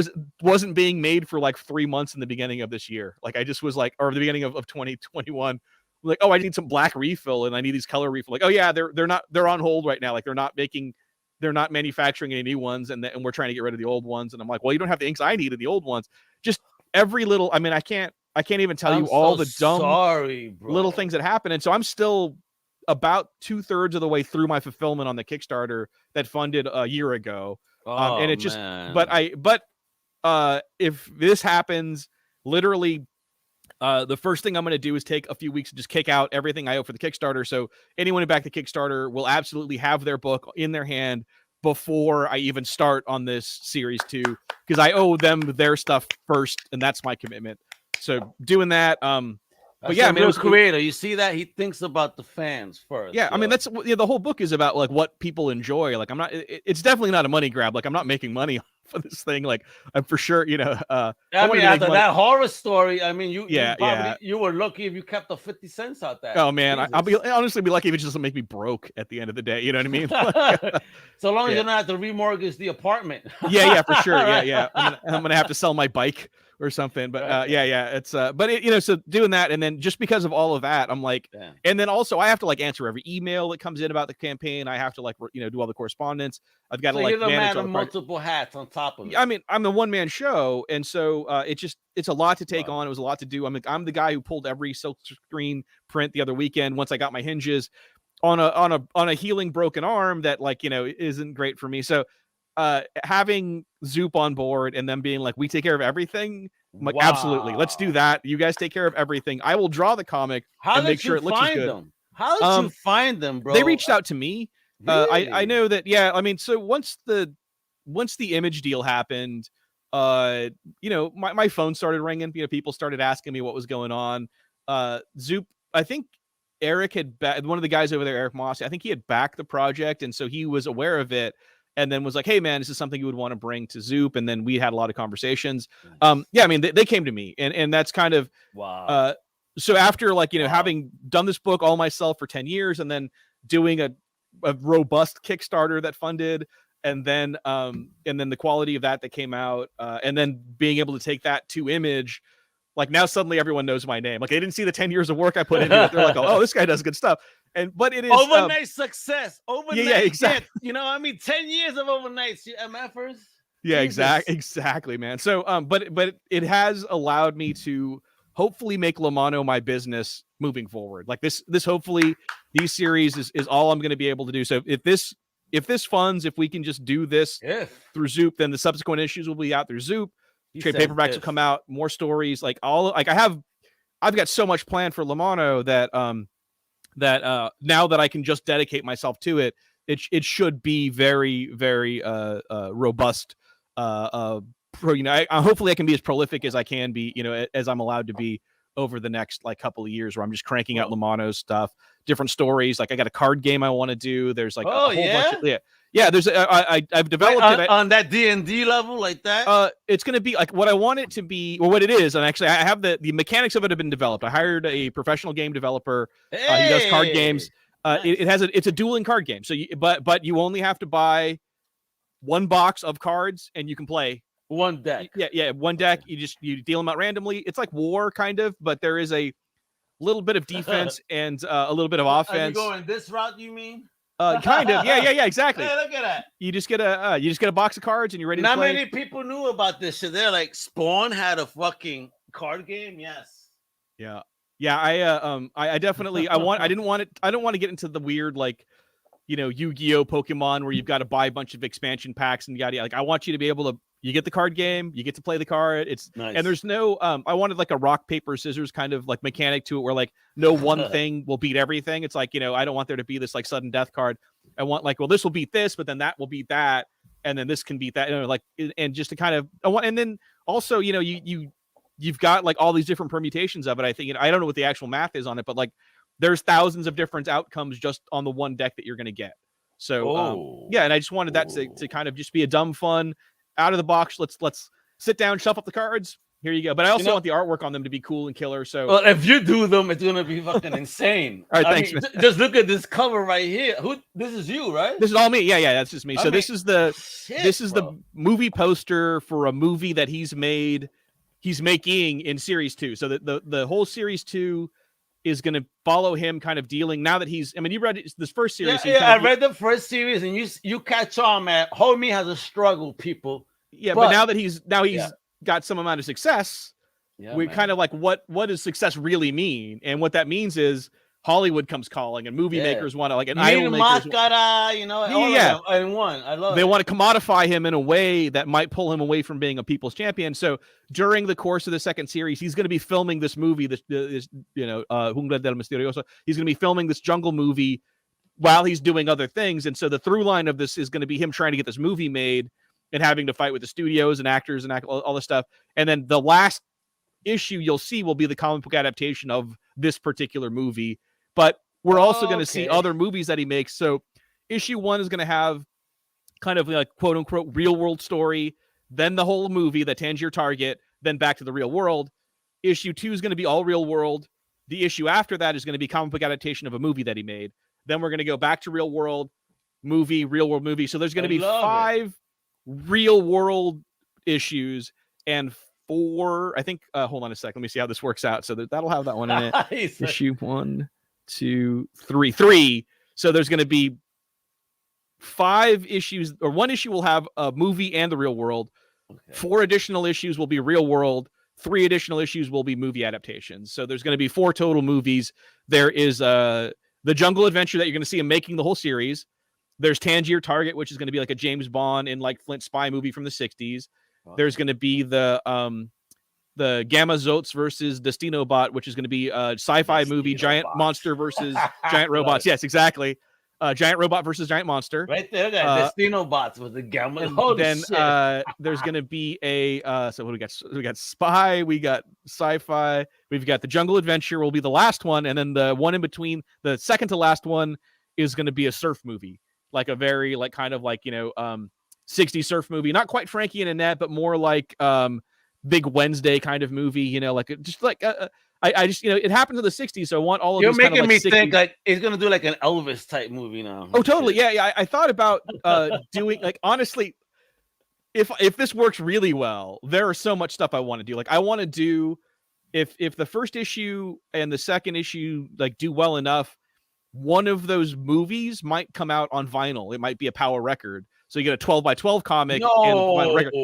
wasn't being made for like 3 months in the beginning of this year. Like I just was like, or the beginning of 2021, like, oh, I need some black refill and I need these color refill. Like, oh yeah, they're on hold right now. Like they're not manufacturing any new ones. And we're trying to get rid of the old ones. And I'm like, well, you don't have the inks I need in the old ones. Just every little, I can't even tell you all the dumb little things that happen. And so I'm still about 2/3 of the way through my fulfillment on the Kickstarter that funded a year ago. And it just, man. but if this happens, literally, the first thing I'm going to do is take a few weeks to just kick out everything I owe for the Kickstarter. So anyone who backed the Kickstarter will absolutely have their book in their hand before I even start on this series 2, because I owe them their stuff first. And that's my commitment. So doing that, but yeah, it was creator. You see that he thinks about the fans first. Yeah, that's the whole book is about like what people enjoy. Like it's definitely not a money grab. Like I'm not making money for this thing. Like I'm for sure, after that horror story, you were lucky if you kept the 50 cents out there. Oh man, I'll honestly be lucky if it just doesn't make me broke at the end of the day. You know what I mean? So long as you don't have to remortgage the apartment. Yeah, for sure. Yeah. I'm gonna have to sell my bike or something, but it's so doing that, and then just because of all of that, I'm like, and then also I have to like answer every email that comes in about the campaign. I have to like do all the correspondence. I've got to like manage all the multiple hats on top of it. I'm the one-man show, and so it's a lot to take on. It was a lot to do. I'm the guy who pulled every silk screen print the other weekend once I got my hinges on a healing broken arm that isn't great for me. So having Zoop on board and them being like, we take care of everything. I'm like, absolutely, let's do that. You guys take care of everything. I will draw the comic and make sure it looks good. How did you find them, bro? They reached out to me. I know that. Yeah, I mean, so once the Image deal happened, my phone started ringing. People started asking me what was going on. Zoop, I think Eric had one of the guys over there, Eric Moss. I think he had backed the project, and so he was aware of it. And then was like, "Hey, man, this is something you would want to bring to Zoop." And then we had a lot of conversations. Yeah, I mean, they came to me, and that's kind of wow. So after having done this book all myself for 10 years, and then doing a robust Kickstarter that funded, and then the quality of that came out, and then being able to take that to Image. Now suddenly everyone knows my name. They didn't see the 10 years of work I put into it. They're like, "Oh, this guy does good stuff." But it is overnight success. Overnight, yeah, exactly. 10 years of overnights, you MFers. Yeah, exactly, man. So, but it has allowed me to hopefully make Lamano my business moving forward. This hopefully these series is all I'm going to be able to do. So if this funds, if we can just do this through Zoop, then the subsequent issues will be out through Zoop. Trade paperbacks will come out, more stories, I've got so much planned for Lamano that now that I can just dedicate myself to it, it should be very, very robust. Hopefully I can be as prolific as I can be, as I'm allowed to be over the next couple of years, where I'm just cranking out Lamano's stuff, different stories. I got a card game I want to do. There's a whole bunch of there's I've developed it on that D&D level like that. It's going to be what I want it to be, or what it is. And actually, I have the mechanics of it have been developed. I hired a professional game developer. He does card games. Nice. It's a dueling card game. So, but you only have to buy one box of cards, and you can play one deck. Yeah, one deck. You deal them out randomly. It's like war kind of, but there is a little bit of defense and a little bit of offense. Are you going this route? You mean? Kind of. Yeah, exactly. Hey, look at that. You just get a box of cards, and you're ready to play. Not many people knew about this shit. They're like, Spawn had a fucking card game. Yes. Yeah. I definitely I don't want to get into the weird Yu-Gi-Oh, Pokemon, where you've got to buy a bunch of expansion packs and yada. I want you to be able to. You get the card game, you get to play the card. It's nice. And there's no I wanted a rock, paper, scissors kind of mechanic to it, where no one thing will beat everything. It's I don't want there to be this sudden death card. I want this will beat this, but then that will beat that, and then this can beat that. And just to kind of and then also you've got all these different permutations of it. I think I don't know what the actual math is on it, but there's thousands of different outcomes just on the one deck that you're going to get. So and I just wanted that to kind of just be a dumb fun. Out of the box, let's sit down, shuffle up the cards. Here you go. But I also want the artwork on them to be cool and killer. So, if you do them, it's gonna be fucking insane. All right, thanks. Just look at this cover right here. This is you, right? This is all me. Yeah, that's just me. So this is the movie poster for a movie that he's making in series 2. So the whole series 2 is going to follow him kind of dealing now that he's. I mean, you read this first series. I read the first series, and you catch on, man. Homie has a struggle, people. Yeah, but now that he's got some amount of success, we're kind of what does success really mean? And what that means is Hollywood comes calling, and movie makers want to and idol makers. And one. I love. They want to commodify him in a way that might pull him away from being a people's champion. So during the course of the second series, he's going to be filming this movie. This Jungla del Misterioso. He's going to be filming this jungle movie while he's doing other things. And so the through line of this is going to be him trying to get this movie made and having to fight with the studios and actors and all this stuff. And then the last issue you'll see will be the comic book adaptation of this particular movie. But we're also going to see other movies that he makes. So issue 1 is going to have kind of quote unquote real world story, then the whole movie, the Tangier Target, then back to the real world. Issue 2 is going to be all real world. The issue after that is going to be comic book adaptation of a movie that he made. Then we're going to go back to real world movie. So there's going to be 5 real world issues and 4, I think, hold on a second. Let me see how this works out. So that'll have that one in it. Issue 1, 2, 3. So there's going to be 5 issues, or 1 issue will have a movie and the real world. 4 additional issues will be real world. 3 additional issues will be movie adaptations. So there's going to be 4 total movies. There is the Jungle Adventure that you're going to see him making the whole series. There's Tangier Target, which is going to be a James Bond and Flint spy movie from the 60s. Wow. There's going to be the Gamma Zotes versus Destino Bot, which is going to be a sci-fi movie, giant monster versus giant robots. Yes, exactly. Giant Robot versus Giant Monster. Right there, that Destino bots with the gamma. Holy then shit. there's gonna be a so what do we got? We got spy, we got sci-fi, we've got the Jungle Adventure will be the last one, and then the one in between, the second to last one, is gonna be a surf movie, like a very like kind of like 60s surf movie, not quite Frankie and Annette, but more like Big Wednesday kind of movie, like just like I just it happened in the 60s, so I want all of You're those making kind of, like, me 60s... think like he's gonna do like an Elvis type movie now. Oh, totally. Yeah. I thought about doing, like, honestly, if this works really well, there is so much stuff I want to do. Like, I want to do, if the first issue and the second issue like do well enough, one of those movies might come out on vinyl. It might be a power record, so you get a 12 by 12 comic and vinyl record.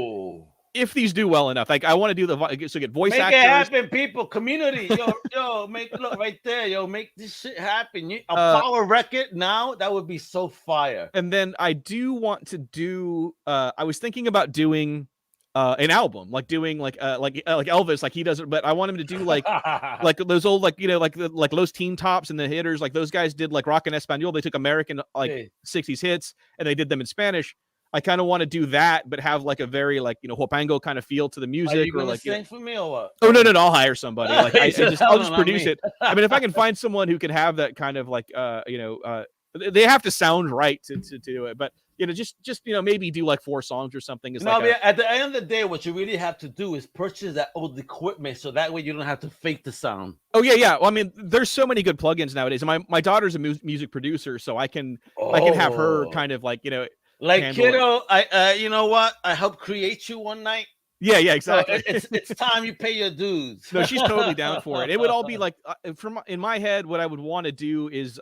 If these do well enough, like I want to do get voice make actors. Make it happen, people. Community, yo, look right there, yo, make this shit happen. A power record now, that would be so fire. And then I do want to do. I was thinking about doing an album, like doing like Elvis, like he does it, but I want him to do like those old like Los Teen Tops and the Hitters, like those guys did like rock and Espanol. They took American 60s hits and they did them in Spanish. I kind of want to do that, but have like a very like Huapango kind of feel to the music. Are you gonna like sing for me or what? Oh no, I'll hire somebody. Like I'll just produce it. I mean, if I can find someone who can have that kind of like they have to sound right to do it, but just maybe do like 4 songs or something. At the end of the day, what you really have to do is purchase that old equipment, so that way you don't have to fake the sound. Oh yeah. Well, I mean, there's so many good plugins nowadays. And my daughter's a music producer, so I can have her kind of like like kiddo. You know what? I helped create you one night. Yeah, exactly. So it's time you pay your dues. No, she's totally down for it. It would all be like in my head, what I would want to do is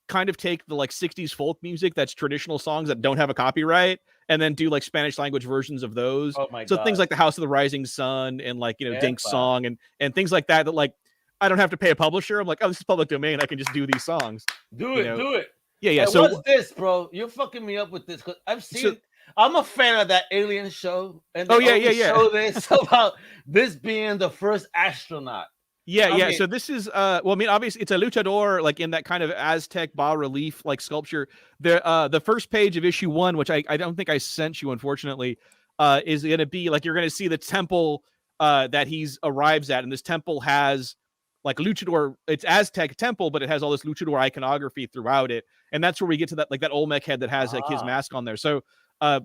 kind of take the like 60s folk music that's traditional songs that don't have a copyright, and then do like Spanish language versions of those. Oh my God. God. Things like the House of the Rising Sun and like Dink's song and things like that like I don't have to pay a publisher. I'm like, oh, this is public domain. I can just do these songs. Do it. Yeah. Hey, so what's this, bro? You're fucking me up with this because I've seen. I'm a fan of that Alien show, and show this about this being the first astronaut. Yeah. So this is obviously it's a luchador, like in that kind of Aztec bas relief like sculpture. The first page of issue 1, which I don't think I sent you, unfortunately, is going to be like you're going to see the temple that he's arrives at, and this temple has like luchador. It's Aztec temple, but it has all this luchador iconography throughout it, and that's where we get to that like that Olmec head that has like his mask on there. So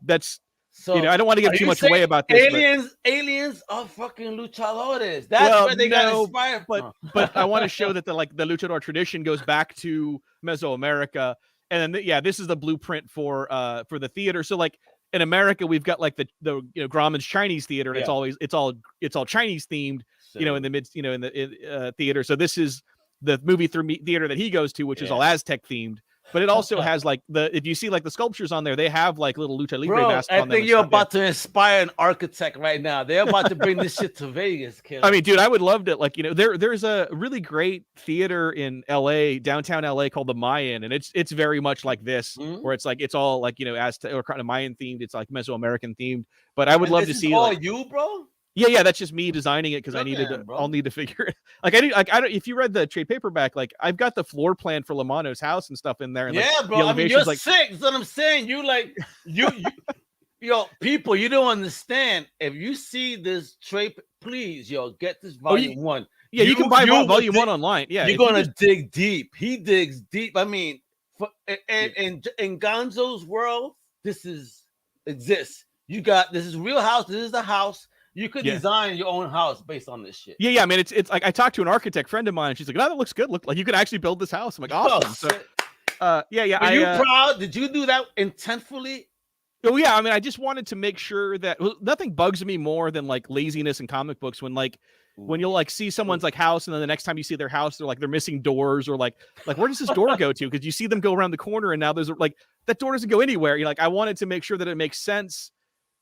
that's. So I don't want to give too much away about this. Aliens are fucking luchadores. That's where they got inspired. But I want to show that the luchador tradition goes back to Mesoamerica, and then this is the blueprint for the theater. So like in America, we've got like the Grauman's Chinese theater, and it's all Chinese themed. In the mid in the theater. So this is the movie theater that he goes to, which is all Aztec themed. But it also has like if you see like the sculptures on there, they have like little lucha libre masks on them. I think you're about to inspire an architect right now. They're about to bring this shit to Vegas, kid. I mean, dude, I would love to there's a really great theater in LA, downtown LA, called the Mayan, and it's very much like this, where it's like it's all like Aztec or kind of Mayan themed. It's like Mesoamerican themed. But I would love to see all you, bro. Yeah, that's just me designing it because I'll need to figure it. Like I don't. If you read the trade paperback, like I've got the floor plan for Lamano's house and stuff in there. And, bro. I mean, you're sick. That's what I'm saying. You people, you don't understand. If you see this trade, please, get this volume 1. Yeah, you can buy volume 1 online. Yeah, you're gonna dig deep. He digs deep. I mean, in Gonzo's world, this exists. This is real house. This is the house. You could design your own house based on this shit. Yeah. I mean, it's like I talked to an architect friend of mine. And she's like, "No, that looks good. Look like you could actually build this house." I'm like, "Awesome." Are you proud? Did you do that intentfully? Oh yeah. I mean, I just wanted to make sure that nothing bugs me more than like laziness in comic books when you'll like see someone's like house, and then the next time you see their house, they're missing doors, or like where does this door go to? Because you see them go around the corner, and now there's like that door doesn't go anywhere. You're like, I wanted to make sure that it makes sense.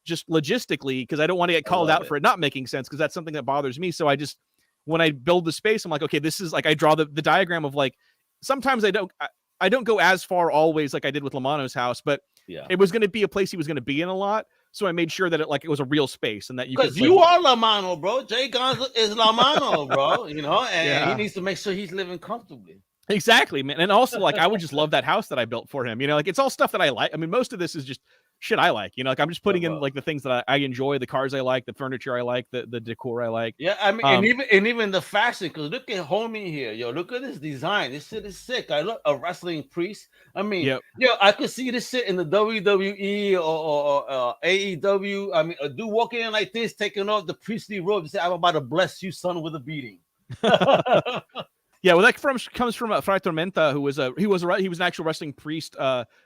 Just logistically, because I don't want to get called out for it not making sense, because that's something that bothers me. So I just, when I build the space, I'm like, okay, this is like, I draw the diagram of like, sometimes I don't go as far always like I did with Lamano's house, but it was going to be a place he was going to be in a lot. So I made sure that it was a real space, and that you could. Because you are Lamano, bro. Jay Gonzo is Lamano, bro. And he needs to make sure he's living comfortably. Exactly, man. And also, like, I would just love that house that I built for him. You know, like, it's all stuff that I like. I mean, most of this is just shit I like. You know, like, I'm just putting in like the things that I enjoy, the cars I like, the furniture I like, the decor I like. Yeah, I mean, and even the fashion. Because look at homie here, yo. Look at this design. This shit is sick. I look a wrestling priest. I mean, yo, I could see this shit in the WWE or AEW. I mean, a dude walking in like this, taking off the priestly robe, and say, "I'm about to bless you, son, with a beating." Yeah, well, that comes from Fray Tormenta, who was an actual wrestling priest.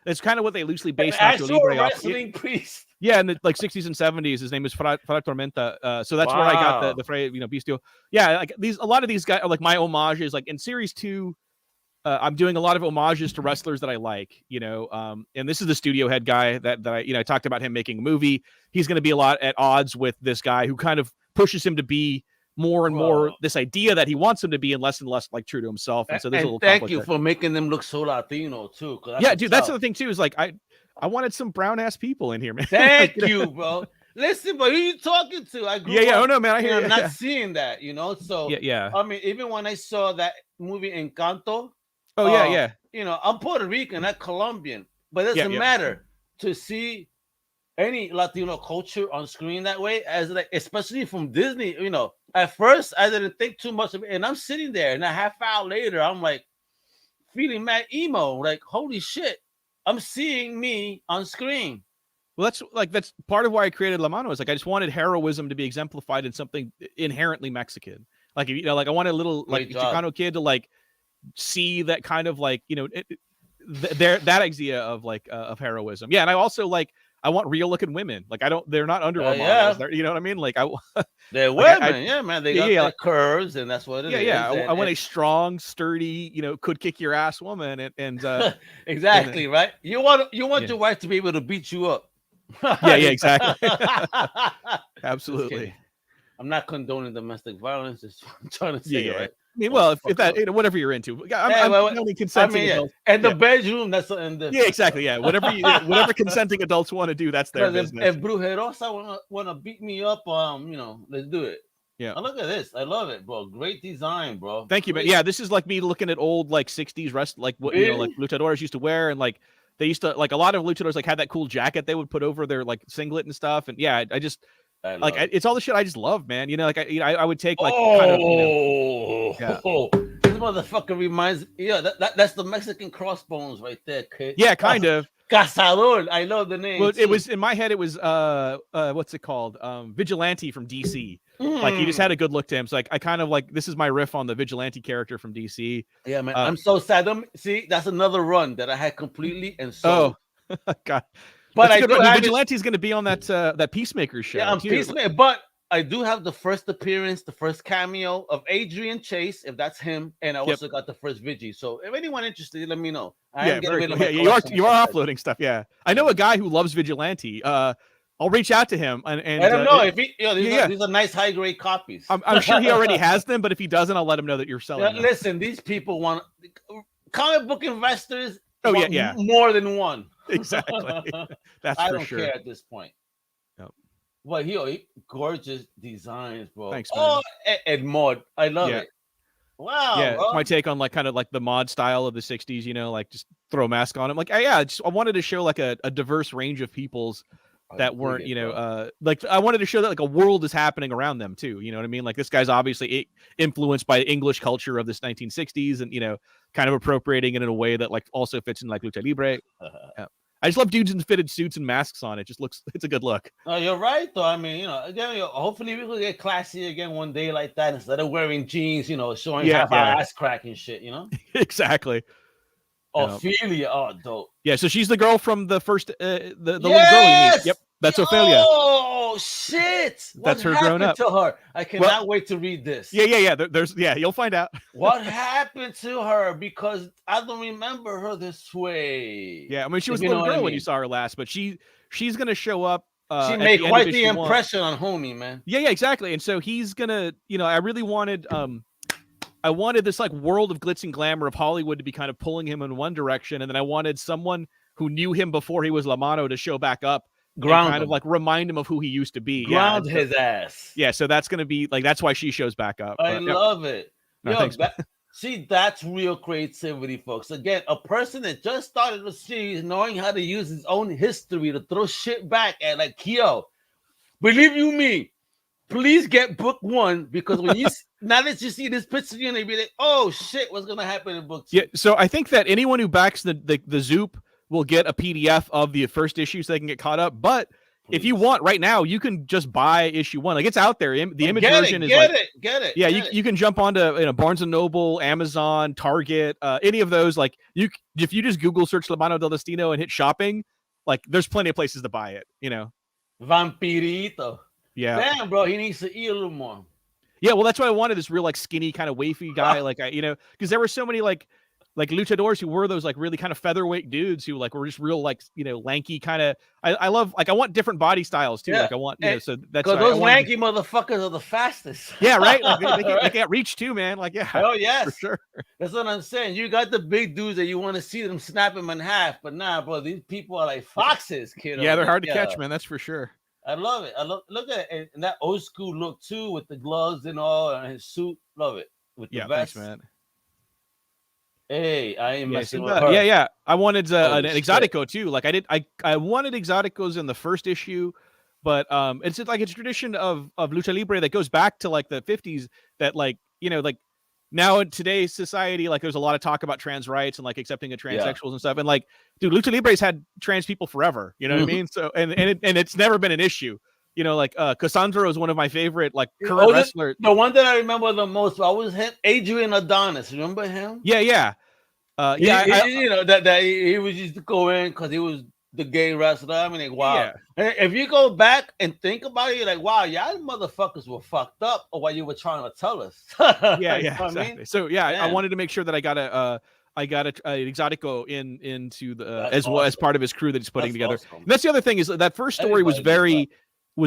It's kind of what they loosely based Nacho Libre off. Wrestling priest. Yeah, in the like 60s and 70s, his name is Fray Tormenta. So that's where I got the Fray, Bestio. Yeah, like a lot of these guys are like my homages. Like in series 2, I'm doing a lot of homages to wrestlers that I like. And this is the studio head guy that I talked about him making a movie. He's going to be a lot at odds with this guy who kind of pushes him to be more and more this idea that he wants him to be, and less like true to himself. And so there's a little thank you for making them look so Latino too. Yeah, dude, that's the thing too. Is like I wanted some brown ass people in here, man. Thank you, bro. Listen, but who you talking to? I grew up, oh no, man, I hear I'm not seeing that, So yeah. I mean, even when I saw that movie Encanto, I'm Puerto Rican, not Colombian, but it doesn't matter to see any Latino culture on screen that way, as like, especially from Disney. At first I didn't think too much of it, and I'm sitting there, and a half hour later, I'm like feeling mad emo, like holy shit, I'm seeing me on screen. Well, that's part of why I created La Mano. Is like I just wanted heroism to be exemplified in something inherently Mexican. Like like I wanted a little like Chicano kid to like see that kind of like that idea of like of heroism. Yeah, and I also like. I want real looking women. Like they're not under models. You know what I mean? Like they're women. Man. They got the curves, and that's what it is. Yeah. I want a strong, sturdy, could kick your ass woman. And exactly right. You want your wife to be able to beat you up. Yeah, exactly. Absolutely. I'm not condoning domestic violence. Just trying to say, right? I mean, well, if that, whatever you're into, I'm only consenting. Adults. And the bedroom, that's something different. Yeah, exactly. Yeah, whatever consenting adults want to do, that's their business. If Brujerosa wanna beat me up, let's do it. Yeah. Oh, look at this. I love it, bro. Great design, bro. Thank you, man. Yeah, this is like me looking at old like 60s like what like luchadores used to wear, and like they used to like a lot of luchadors like had that cool jacket they would put over their like singlet and stuff, and yeah, I just. It's all the shit I just love, man. Like I would take like this motherfucker reminds that's the Mexican crossbones right there, kid. Yeah, kind of. Cazador. I love the name. Well, it was in my head. It was what's it called? Vigilante from DC. Like he just had a good look to him. So like I kind of like this is my riff on the Vigilante character from DC. Yeah, man. I'm so sad. See, that's another run that I had completely and so. Oh, God. But Vigilante is going to be on that Peacemaker show. Yeah, I'm Peacemaker. But I do have the first appearance, the first cameo of Adrian Chase, if that's him, and I also got the first Vigi. So if anyone interested, let me know. You are uploading stuff. Yeah, I know a guy who loves Vigilante. I'll reach out to him and I don't know if these are nice high grade copies. I'm sure he already has them, but if he doesn't, I'll let him know that you're selling them. Listen, these people want comic book investors. Yeah, more than one. Exactly. That's I for don't sure. care at this point. Yep. Well, he gorgeous designs, bro. Thanks, man. Oh, and mod, I love it. Wow. Yeah, bro. my take on like kind of like the mod style of the 60s. Like just throw a mask on him. Like I wanted to show like a diverse range of peoples that weren't, like I wanted to show that like a world is happening around them too. You know what I mean? Like this guy's obviously influenced by English culture of this 1960s, and kind of appropriating it in a way that like also fits in like lucha libre. I just love dudes in fitted suits and masks on. It just it's a good look. No, you're right though. I mean, again, hopefully we will get classy again one day like that instead of wearing jeans, showing half our ass crack and shit, Exactly. Ophelia, dope. Yeah, so she's the girl from the first the little girl you meet. Yep, that's Ophelia. Oh shit! That's her grown up. To her, I cannot wait to read this. Yeah. You'll find out. What happened to her? Because I don't remember her this way. Yeah, I mean she was a little girl when you saw her last, but she's gonna show up. She made quite the impression on homie, man. Yeah, exactly. And so he's gonna, I really wanted I wanted this like world of glitz and glamour of Hollywood to be kind of pulling him in one direction, and then I wanted someone who knew him before he was La Mano to show back up, kind of like remind him of who he used to be. Ground his ass. Yeah, so that's gonna be like that's why she shows back up. I love it. No, thanks, See, that's real creativity, folks. Again, a person that just started the series knowing how to use his own history to throw shit back at, like, yo, believe you me, please get book 1, because when you now that you see this picture, you're gonna be like, oh shit, what's gonna happen in book 2? Yeah, so I think that anyone who backs the Zoop will get a PDF of the first issue so they can get caught up. But if you want right now, you can just buy issue 1. Like, it's out there. The image version is get it. Yeah, you can jump onto Barnes and Noble, Amazon, Target, any of those. Like, if you just Google search Mano Del Destino and hit shopping, like, there's plenty of places to buy it. Vampirito. Yeah. Damn, bro, he needs to eat a little more. Yeah, well, that's what I wanted. This real, like, skinny kind of wafy guy, like, because there were so many like luchadors who were those, like, really kind of featherweight dudes who, like, were just real, like, lanky kind of. I love, like, I want different body styles too. Yeah. Like, I want, so that's because those lanky motherfuckers are the fastest. Yeah, right. Like, they can't reach too, man. Like, yeah. Oh yes, for sure. That's what I'm saying. You got the big dudes that you want to see them snap them in half, but nah, bro, these people are like foxes, kid. Yeah, they're hard to catch, man. That's for sure. I love it. Look at it, and that old school look too, with the gloves and all, and his suit. Love it with the vest. Thanks, man. Hey, I ain't messing with her. Yeah. I wanted an Exotico too. Like, I wanted Exoticos in the first issue, but it's like a tradition of lucha libre that goes back to, like, the 50s. That, like, like, now in today's society, like, there's a lot of talk about trans rights and, like, accepting of transsexuals and stuff. And, like, dude, lucha libre's had trans people forever. You know what I mean? So and it's never been an issue. Like, Cassandra is one of my favorite, like, current wrestlers. The one that I remember the most was him, Adrian Adonis. Remember him? Yeah. He was used to go in because he was the gay wrestler. I mean, like, wow. Yeah. If you go back and think about it, you're like, wow, y'all motherfuckers were fucked up, or what you were trying to tell us. Exactly. I mean? So I wanted to make sure that I got a Exotico into the as part of his crew that he's putting together. Awesome. And that's the other thing, is that first story was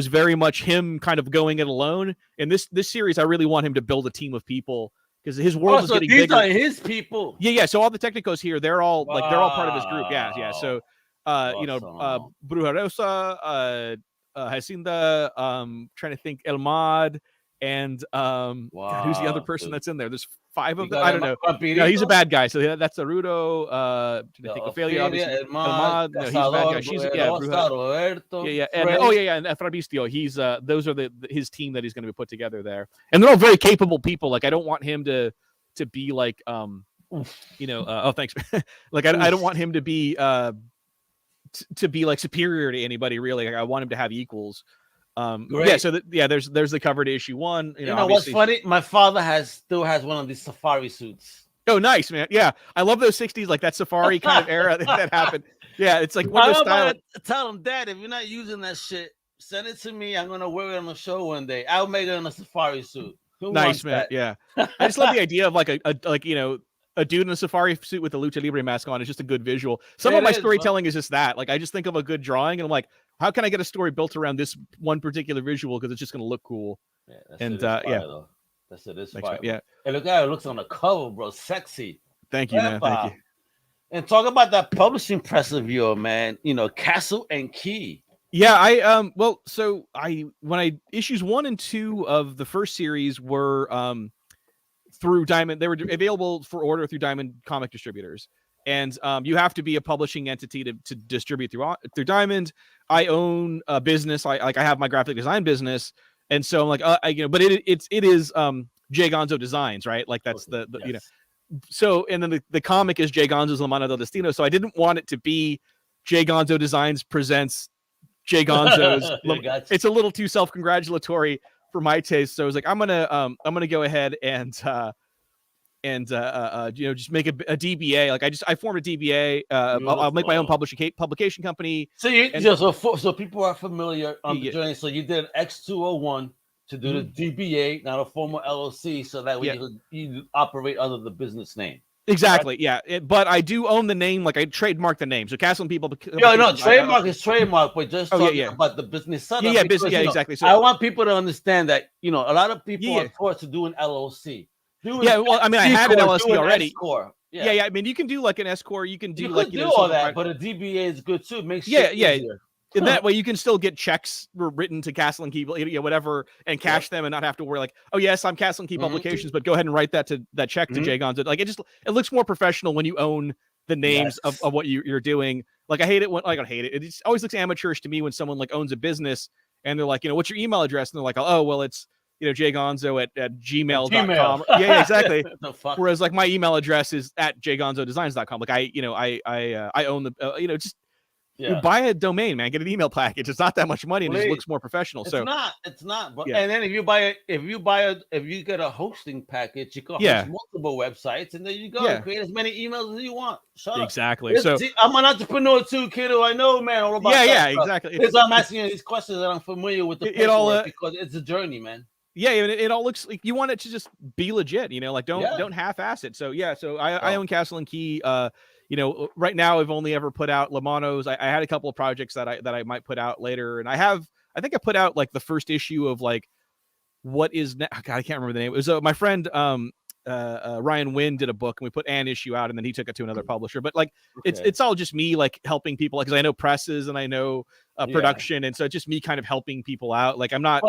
very much him kind of going it alone. In this series, I really want him to build a team of people, because his world is getting bigger. These are his people. Yeah. So all the Technicos here, they're all part of his group. Yeah. So Bruja Rosa, Jacinda, trying to think, El Mad, and God, who's the other person that's in there? There's 5 of them. I don't know. No, he's a bad guy. So that's Arudo. I think Ophelia, obviously. El Mad. No, he's a bad guy. She's Bruja. And Frabistio. He's those are his team that he's going to be put together there, and they're all very capable people. Like, I don't want him to be like oh, thanks. Like, I don't want him to be like superior to anybody, really. Like, I want him to have equals. There's the cover to issue 1. You know what's funny? My father still has one of these safari suits. Oh, nice, man. Yeah, I love those 60s, like that safari kind of era that happened. Yeah, it's like one of those style. Tell him, Dad, if you're not using that shit, send it to me. I'm gonna wear it on the show one day. I'll make it in a safari suit. Nice, man. That? Yeah, I just love the idea of like a dude in a safari suit with a lucha libre mask on. Is just a good visual. Some of my storytelling is just that. Like, I just think of a good drawing, and I'm like, how can I get a story built around this one particular visual, because it's just going to look cool. Yeah, that's it. It's fire. Yeah, and look how it looks on the cover, bro. Sexy. Thank you, man. Thank you. And talk about that publishing press of yours, man. Castle and Key. Yeah, when issues 1 and 2 of the first series were through Diamond, they were available for order through Diamond comic distributors, and you have to be a publishing entity to distribute through Diamond. I own a business. I have my graphic design business, and so I'm like, but it is J. Gonzo Designs, right? Like, that's the yes. So, and then the comic is J. Gonzo's Mano Del Destino. So I didn't want it to be J. Gonzo Designs presents J. Gonzo's. It's a little too self-congratulatory for my taste. So I was like, I'm gonna go ahead and just make a DBA. Like, I formed a DBA. I'll make my own publication company. So people are familiar on the journey. So you did X201 to do the DBA, not a formal LLC, so that way you operate under the business name. Exactly. Right? Yeah. But I do own the name. Like, I trademark the name. So Castle and People. Trademark is trademark, but just talking about the business setup. Yeah, business. Yeah, exactly. So I want people to understand that a lot of people are forced to do an LLC. Well, I mean, I had an LLC already. Yeah. I mean, you can do like an S corp. You can do all that, but a DBA is good too. It makes shit easier. In that way, you can still get checks written to Castle and Key, whatever, and cash them and not have to worry like, oh yes, I'm Castle and Key Publications, but go ahead and write that check to Jay Gonzo. Like it looks more professional when you own the names of what you're doing. Like I hate it when I don't hate it. It just always looks amateurish to me when someone like owns a business and they're like, what's your email address? And they're like, oh well, it's jgonzo at gmail.com. Yeah, exactly. Whereas like my email address is at jgonzodesigns.com. Like I own the just. You buy a domain, man. Get an email package. It's not that much money, and it just looks more professional. It's not. But and then if you get a hosting package, you can host multiple websites, and there you go. Create as many emails as you want. Shut up. Exactly. So I'm an entrepreneur too, kiddo. I know, man, all about that stuff. Exactly. Because I'm asking you these questions that I'm familiar with the because it's a journey, man. Yeah, it all looks like you want it to just be legit. Like don't half-ass it. So so I own Castle and Key. Right now I've only ever put out Lamanos. I had a couple of projects that I might put out later, and I think I put out like the first issue of like what is God, I can't remember the name. It was my friend Ryan Wynn did a book, and we put an issue out, and then he took it to another publisher. But like it's all just me like helping people because I know presses and I know production, and so it's just me kind of helping people out. Like I'm not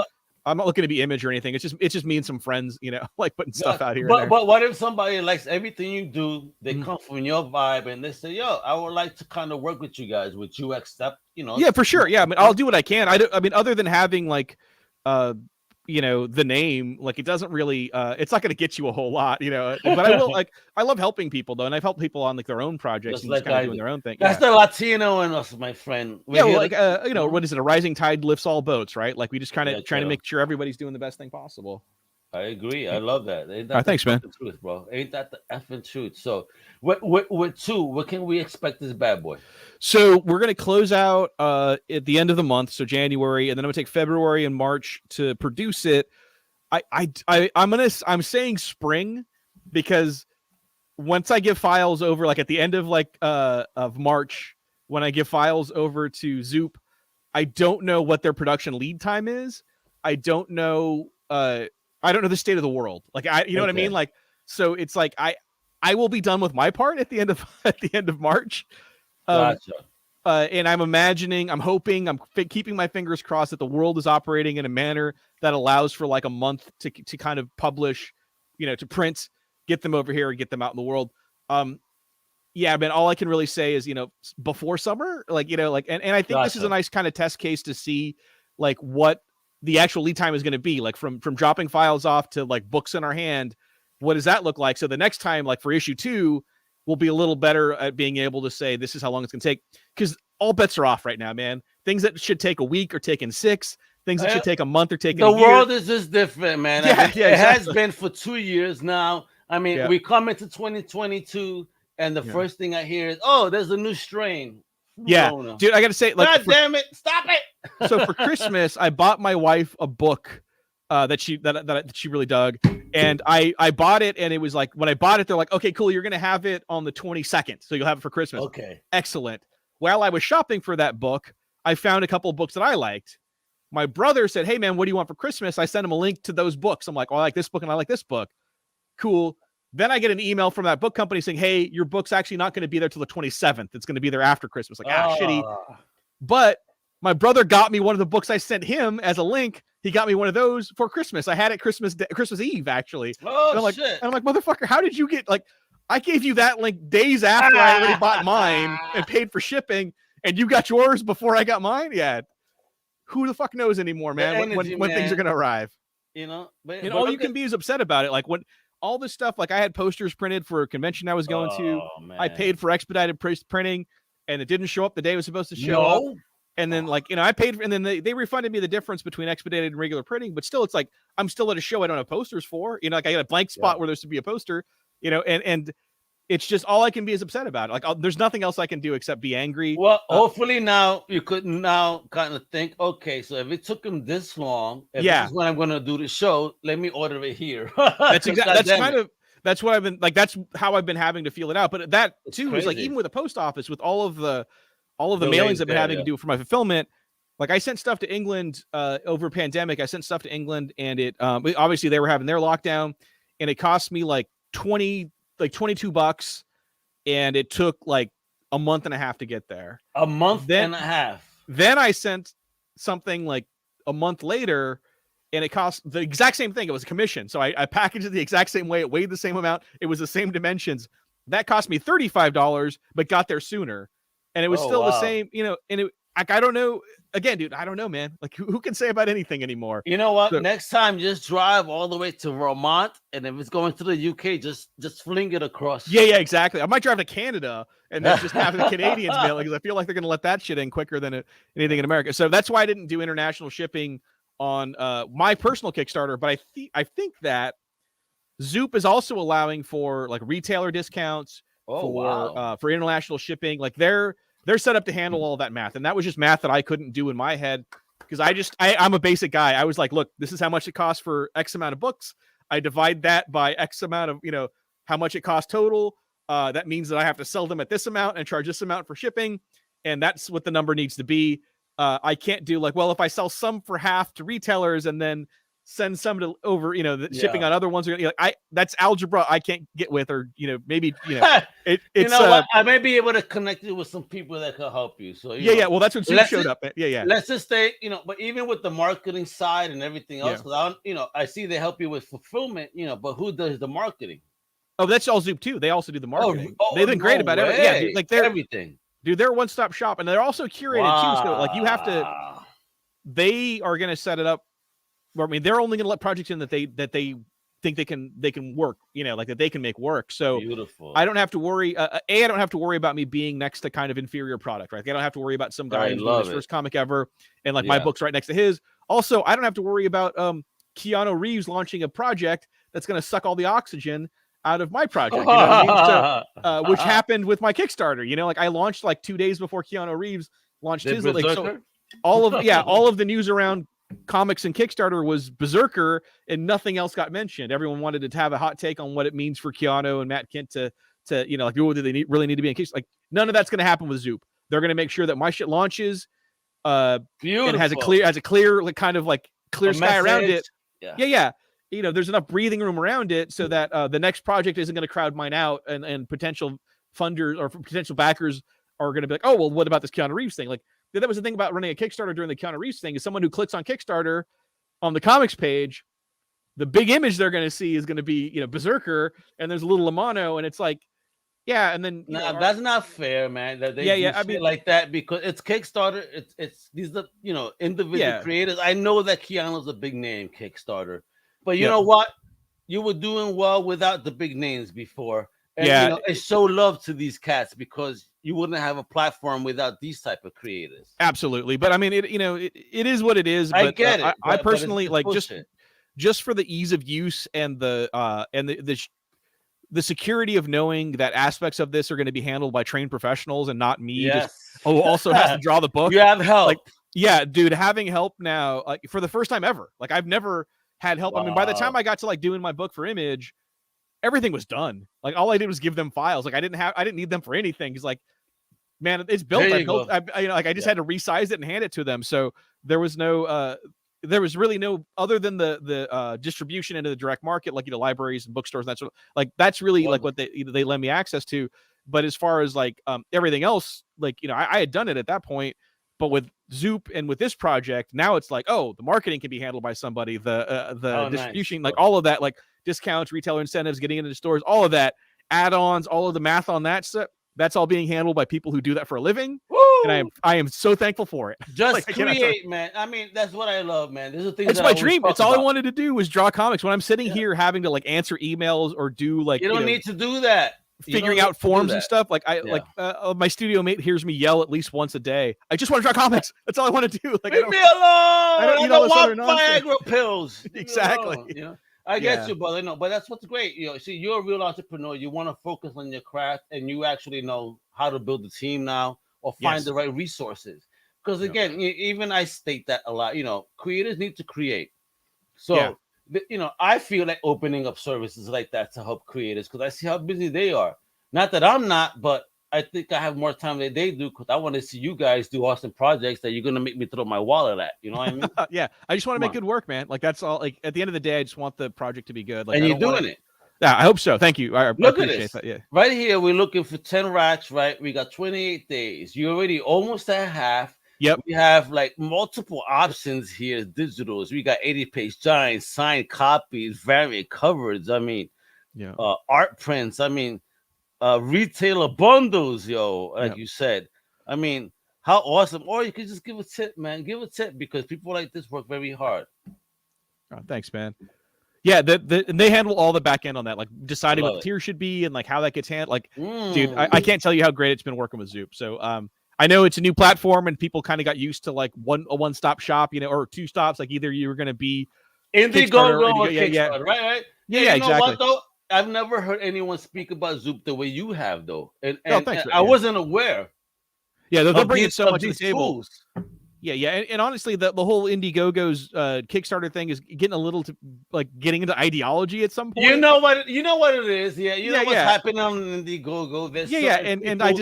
looking to be image or anything. It's just me and some friends, like putting stuff out here. But what if somebody likes everything you do? They come from your vibe and they say, "Yo, I would like to kind of work with you guys. Would you accept?" Yeah, for sure. Yeah, I mean, I'll do what I can. I mean, other than having like, the name, like it doesn't really, it's not going to get you a whole lot, But I will I love helping people though, and I've helped people on like their own projects and just kind of doing their own thing. That's the Latino in us, my friend. What is it? A rising tide lifts all boats, right? Like we just kind of trying to make sure everybody's doing the best thing possible. I agree. I love that. Ain't that All right, thanks, man. Truth, bro. Ain't that the effing truth? So, what can we expect this bad boy? So we're gonna close out at the end of the month, so January, and then I'm gonna take February and March to produce it. I'm saying spring because once I give files over, like at the end of of March, when I give files over to Zoop, I don't know what their production lead time is. I don't know the state of the world. Like you know what I mean? Like, so it's like I will be done with my part at the end of March. Gotcha. And I'm hoping, I'm keeping my fingers crossed that the world is operating in a manner that allows for like a month to kind of publish, to print, get them over here and get them out in the world. Yeah, man, all I can really say is, before summer, and I think this is a nice kind of test case to see like what the actual lead time is going to be, like from dropping files off to like books in our hand. What does that look like? So the next time, like for issue 2, we'll be a little better at being able to say this is how long it's going to take, because all bets are off right now, man. Things that should take a week are taking 6. Things that should take a month are taking a year. The world is just different, man. It has been for 2 years now. I mean, we come into 2022, and the first thing I hear is, "Oh, there's a new strain." Yeah, dude, I got to say, like, God damn it, stop it! So for Christmas, I bought my wife a book that she really dug, and I bought it, and it was like when I bought it, they're like, "Okay, cool, you're gonna have it on the 22nd, so you'll have it for Christmas." Okay, excellent. While I was shopping for that book, I found a couple of books that I liked. My brother said, "Hey, man, what do you want for Christmas?" I sent him a link to those books. I'm like, "Oh, I like this book and I like this book." Cool. Then I get an email from that book company saying, "Hey, your book's actually not going to be there till the 27th. It's going to be there after Christmas." Like, shitty. But my brother got me one of the books I sent him as a link. He got me one of those for Christmas. I had it Christmas Eve, actually. Oh, and I'm like, shit. And I'm like, motherfucker, how did you get, like, I gave you that link days after I already bought mine and paid for shipping, and you got yours before I got mine? Yeah. Who the fuck knows anymore, man, when things are going to arrive? But all you can be is upset about it. Like, when all this stuff, like I had posters printed for a convention I was going to. Man. I paid for expedited printing, and it didn't show up the day it was supposed to show up. And then, like, I paid, and then they refunded me the difference between expedited and regular printing. But still, it's like I'm still at a show I don't have posters for. Like I got a blank spot where there's to be a poster. And it's just all I can be is upset about it. Like there's nothing else I can do except be angry. Well, hopefully now you could now kind of think, okay, so if it took him this long, this is when I'm going to do the show, let me order it here. That's what I've been like. That's how I've been having to feel it out. But that too is like, even with the post office, with all of the mailings I've been having to do for my fulfillment. Like I sent stuff to England over pandemic. I sent stuff to England, and it obviously they were having their lockdown, and it cost me like $22, and it took like a month and a half to get there. A month and a half. Then I sent something like a month later, and it cost the exact same thing. It was a commission. So I packaged it the exact same way. It weighed the same amount. It was the same dimensions. That cost me $35, but got there sooner. And it was still the same, you know, and it, like, I don't know. Again, dude, I don't know, man. Like, who can say about anything anymore? You know what? So, next time, just drive all the way to Vermont, and if it's going to the UK, just fling it across. Yeah, exactly. I might drive to Canada and then just have the Canadians mail it, because I feel like they're going to let that shit in quicker than anything in America. So that's why I didn't do international shipping on my personal Kickstarter. But I think that Zoop is also allowing for like retailer discounts for international shipping. Like they're set up to handle all that math, and that was just math that I couldn't do in my head, because I'm a basic guy. I was like, look, this is how much it costs for X amount of books. I divide that by X amount of, you know, how much it costs total. That means that I have to sell them at this amount and charge this amount for shipping, and that's what the number needs to be. I can't do like, well, if I sell some for half to retailers and then send some to over, you know, the shipping on other ones are, you know, that's algebra I can't get with, or, you know, maybe, you know, it's, you know what? I may be able to connect you with some people that can help you. So yeah, well, that's when Zoom showed up. Yeah. Let's just say, you know, but even with the marketing side and everything else, because I see they help you with fulfillment, you know, but who does the marketing? Oh, that's all Zoop too. They also do the marketing. They've been great about everything. Yeah, dude, like they're everything. Dude, they're a one-stop shop, and they're also curated too. So like you have to. They are going to set it up. I mean, they're only going to let projects in that they think they can work, you know, like that they can make work. So beautiful. I don't have to worry. I don't have to worry about me being next to kind of inferior product, right? I don't have to worry about some guy who's doing his first comic ever, and like my book's right next to his. Also, I don't have to worry about Keanu Reeves launching a project that's going to suck all the oxygen out of my project, you know what I mean? So, which happened with my Kickstarter. You know, like I launched like 2 days before Keanu Reeves launched his. Like, so all of the news around comics and Kickstarter was Berserker, and nothing else got mentioned. Everyone wanted to have a hot take on what it means for Keanu and Matt Kent to you know, like, do they really need to be in Kickstarter? Like, none of that's going to happen with Zoop. They're going to make sure that my shit launches, and has a clear like kind of like clear sky around it. Yeah. You know, there's enough breathing room around it so that the next project isn't going to crowd mine out, and potential funders or potential backers are going to be like, oh, well, what about this Keanu Reeves thing? Like, that was the thing about running a Kickstarter during the Keanu Reeves thing, is someone who clicks on Kickstarter on the comics page, the big image they're going to see is going to be, you know, Berserker, and there's a little Lamano, and it's like, yeah, and then that's not fair, man. That they I mean, like that, because it's Kickstarter. It's these are, you know, individual creators. I know that Keanu's a big name Kickstarter, but you know what? You were doing well without the big names before. And, you know, it's show love to these cats, because you wouldn't have a platform without these type of creators. Absolutely. But I mean, it is what it is. But, I get it. I personally like just for the ease of use and the security of knowing that aspects of this are going to be handled by trained professionals and not me. Who also has to draw the book. You have help. Like, yeah, dude, having help now, like, for the first time ever. Like, I've never had help. Wow. I mean, by the time I got to like doing my book for Image, everything was done. Like, all I did was give them files. Like, I didn't need them for anything. Cause like, man, it's built. I just had to resize it and hand it to them. So there was really no, other than the distribution into the direct market, like, you know, libraries and bookstores and that sort of, like, that's really like what they lend me access to. But as far as like everything else, like, you know, I had done it at that point. But with Zoop and with this project, now it's like, oh, the marketing can be handled by somebody. The distribution, like all of that, like discounts, retailer incentives, getting into the stores, all of that, add-ons, all of the math on that stuff, that's all being handled by people who do that for a living. Woo! And I am so thankful for it. Just like, create, man. I mean, that's what I love, man. This is things. It's my dream. It's all I wanted to do was draw comics. When I'm sitting here having to like answer emails or do like, you don't need to do that. Figuring out forms and stuff, like my studio mate hears me yell at least once a day. I just want to draw comics. That's all I want to do. Like, leave me alone. I don't want Viagra pills. Exactly. You know, I get you, brother. No, but that's what's great. You know, see, you're a real entrepreneur. You want to focus on your craft, and you actually know how to build a team now, or find the right resources. Because again, even I state that a lot. You know, creators need to create. So. You know, I feel like opening up services like that to help creators, because I see how busy they are. Not that I'm not, but I think I have more time than they do, because I want to see you guys do awesome projects that you're going to make me throw my wallet at. You know what I mean? Yeah. I just want to make good work, man. Like, that's all. Like, at the end of the day, I just want the project to be good. Like, and you're doing it. Yeah, I hope so. Thank you. I appreciate this. That. Yeah. Right here, we're looking for 10 racks, right? We got 28 days. You're already almost at half. Yep. We have like multiple options here, digitals. We got 80-page giants, signed copies, variant covers. I mean, Yeah. Art prints. I mean, retailer bundles, yo, like Yep. you said. I mean, how awesome. Or you could just give a tip, man. Give a tip because people like this work very hard. Oh, thanks, man. Yeah, and they handle all the back end on that, like deciding what the tier should be and like how that gets handled. Like, dude, I can't tell you how great it's been working with Zoop. So I know it's a new platform and people kind of got used to like a one-stop shop, you know, or two stops. Like either you were going to be Indiegogo or Kickstarter, right? Yeah, you know exactly. What, though? I've never heard anyone speak about Zoop the way you have, though. And thanks, I wasn't aware. Yeah, they're bringing so much to the table. Fools. Yeah, and honestly, the whole Indiegogo's Kickstarter thing is getting a little getting into ideology at some point. You know what it is. Yeah, you know what's happening on Indiegogo. There's and I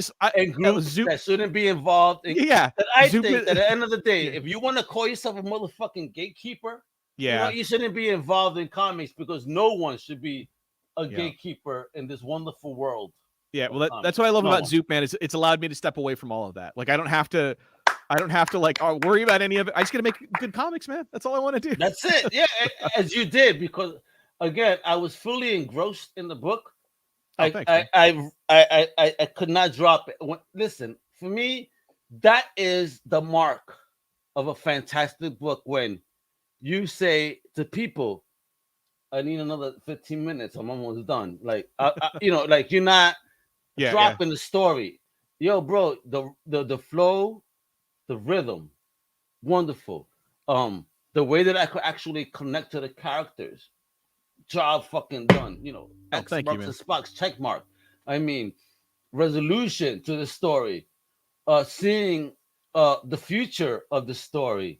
groups Zoop, that shouldn't be involved. That I think that at the end of the day, if you want to call yourself a motherfucking gatekeeper, you shouldn't be involved in comics because no one should be a gatekeeper in this wonderful world. Yeah, well, that's what I love about Zoop, man. It's allowed me to step away from all of that. Like I don't have to like worry about any of it. I just got to make good comics, man. That's all I want to do. That's it. Yeah, as you did, because again, I was fully engrossed in the book. I could not drop it. Listen, for me, that is the mark of a fantastic book when you say to people, "I need another 15 minutes. I'm almost done." Like, like you're not dropping the story. Yo, bro, the flow, the rhythm, wonderful. The way that I could actually connect to the characters, job fucking done. You know, X marks the spots, check mark. I mean, resolution to the story, seeing the future of the story,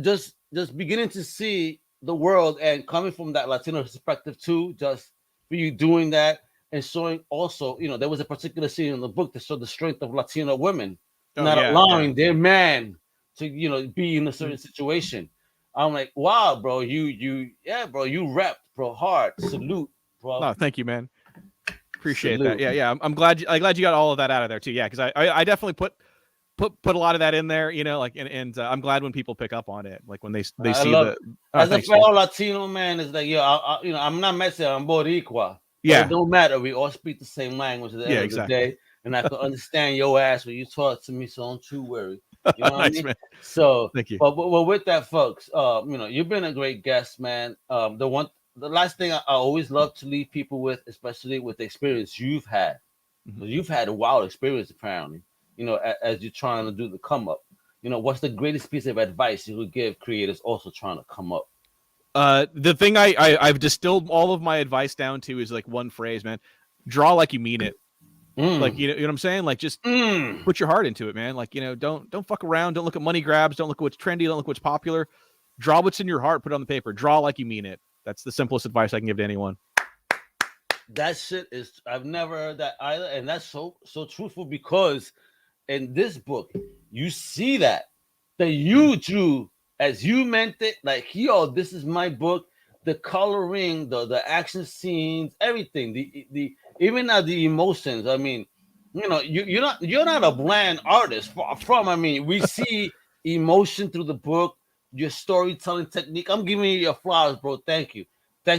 just beginning to see the world and coming from that Latino perspective too. Just for you doing that and showing also, there was a particular scene in the book that showed the strength of Latino women. Not allowing their man to, be in a certain situation. I'm like, wow, bro, you repped, bro, hard. Salute, bro. Oh, thank you, man. Appreciate that. Yeah. I'm glad you got all of that out of there too. Yeah, because I definitely put a lot of that in there, and I'm glad when people pick up on it, like when they see the. As a fellow Latino man, it's like, I'm not Mexican, I'm Boricua. Yeah, it don't matter. We all speak the same language at the end of the day. And I can understand your ass when you talk to me, so don't you worry. You know what I mean? Man. So thank you. But with that, folks, you've been a great guest, man. The last thing I always love to leave people with, especially with the experience you've had. Mm-hmm. You've had a wild experience, apparently. As you're trying to do the come up. What's the greatest piece of advice you would give creators also trying to come up? The thing I've distilled all of my advice down to is like one phrase, man. Draw like you mean it. Like, you know what I'm saying? Like, just put your heart into it, man. Like, don't fuck around. Don't look at money grabs. Don't look at what's trendy. Don't look at what's popular. Draw what's in your heart. Put it on the paper. Draw like you mean it. That's the simplest advice I can give to anyone. That shit is, I've never heard that either. And that's so truthful because in this book, you see that you drew as you meant it. Like, this is my book. The coloring, the action scenes, everything, the even the emotions. I mean, you're not a bland artist. Far from. I mean, we see emotion through the book, your storytelling technique. I'm giving you your flowers, bro. Thank you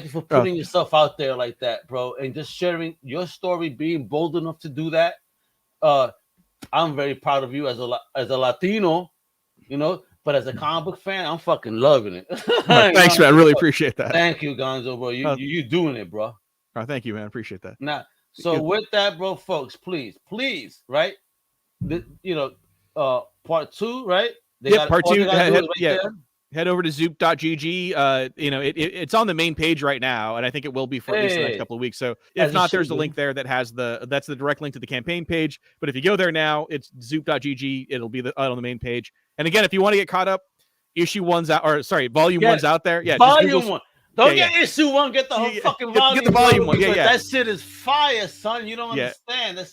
for putting yourself out there like that, bro, and just sharing your story, being bold enough to do that. I'm very proud of you as a Latino, But as a comic book fan, I'm fucking loving it. Thanks, man. I really appreciate that. Thank you, Gonzo, bro. You doing it, bro. Oh, thank you, man. Appreciate that. Now, so with that, bro, folks, please, right? Part 2, right? Part 2. Head over to zoop.gg. It's on the main page right now, and I think it will be for at least the next couple of weeks. So if not, there's a link there that's the direct link to the campaign page. But if you go there now, it's zoop.gg. It'll be on the main page. And again, if you want to get caught up, volume 1's out there. Yeah, volume 1. Don't get issue 1. Get the whole fucking volume. Get the volume 1. Yeah. That shit is fire, son. You don't understand. That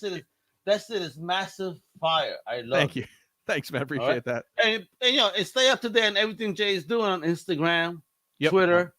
shit is massive fire. I love. Thank you. Thanks, man. Appreciate that. And stay up to date on everything Jay is doing on Instagram, Twitter,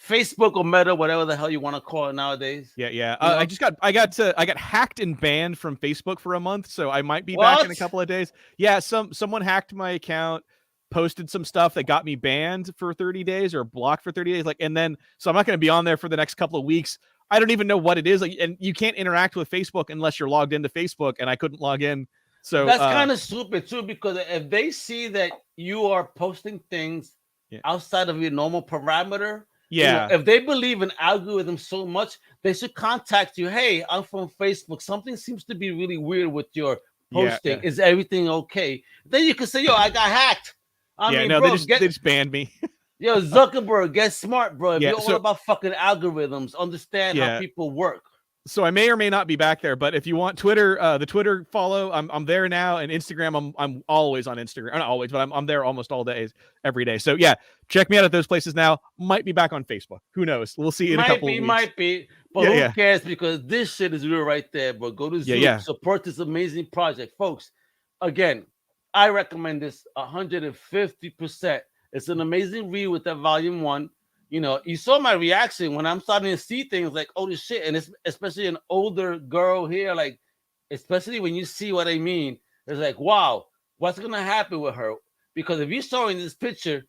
Facebook or Meta, whatever the hell you want to call it nowadays. Yeah. I got hacked and banned from Facebook for a month, so I might be back in a couple of days. Yeah, someone hacked my account, posted some stuff that got me banned for 30 days or blocked for 30 days. So I'm not going to be on there for the next couple of weeks. I don't even know what it is. And you can't interact with Facebook unless you're logged into Facebook, and I couldn't log in. So that's kind of stupid too, because if they see that you are posting things outside of your normal parameter, if they believe in algorithms so much, they should contact you. Hey, I'm from Facebook. Something seems to be really weird with your posting. Is everything okay? Then you can say, yo, I got hacked. They just banned me. Yo, Zuckerberg, get smart, bro. If you're all about fucking algorithms, understand how people work. So I may or may not be back there, but if you want Twitter, the Twitter follow, I'm there now, and Instagram, I'm always on Instagram. Not always, but I'm there almost all days, every day. So yeah, check me out at those places now. Might be back on Facebook. Who knows? We'll see in a couple of weeks. Might be, but who cares? Because this shit is real right there, bro. Go to Zoom, support this amazing project, folks. Again, I recommend this 150%. It's an amazing read with that volume 1. You saw my reaction when I'm starting to see things like, oh, this shit. And it's especially an older girl here, like, especially when you see what I mean, it's like, wow, what's going to happen with her? Because if you saw in this picture,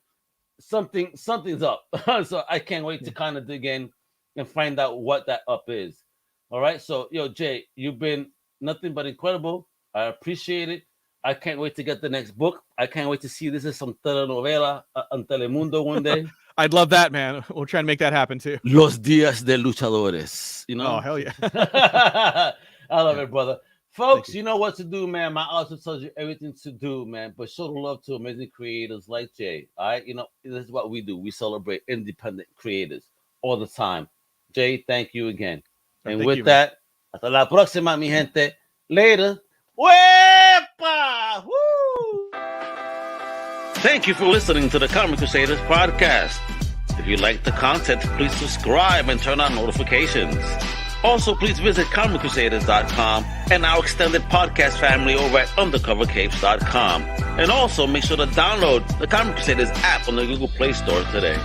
something's up. So I can't wait to kind of dig in and find out what that up is. All right. So, yo, Jay, you've been nothing but incredible. I appreciate it. I can't wait to get the next book. I can't wait to see this as some telenovela on Telemundo one day. I'd love that, man. We'll try and make that happen too. Los días de luchadores. Oh, hell yeah. I love it, brother. Folks, you know what to do, man. My author tells you everything to do, man. But show the love to amazing creators like Jay. All right. This is what we do. We celebrate independent creators all the time. Jay, thank you again. And with that, hasta la próxima, mi gente. Later. Wepa! Woo! Thank you for listening to the Comic Crusaders Podcast. If you like the content, please subscribe and turn on notifications. Also, please visit comiccrusaders.shop and our extended podcast family over at undercovercapes.com. And also, make sure to download the Comic Crusaders app on the Google Play Store today.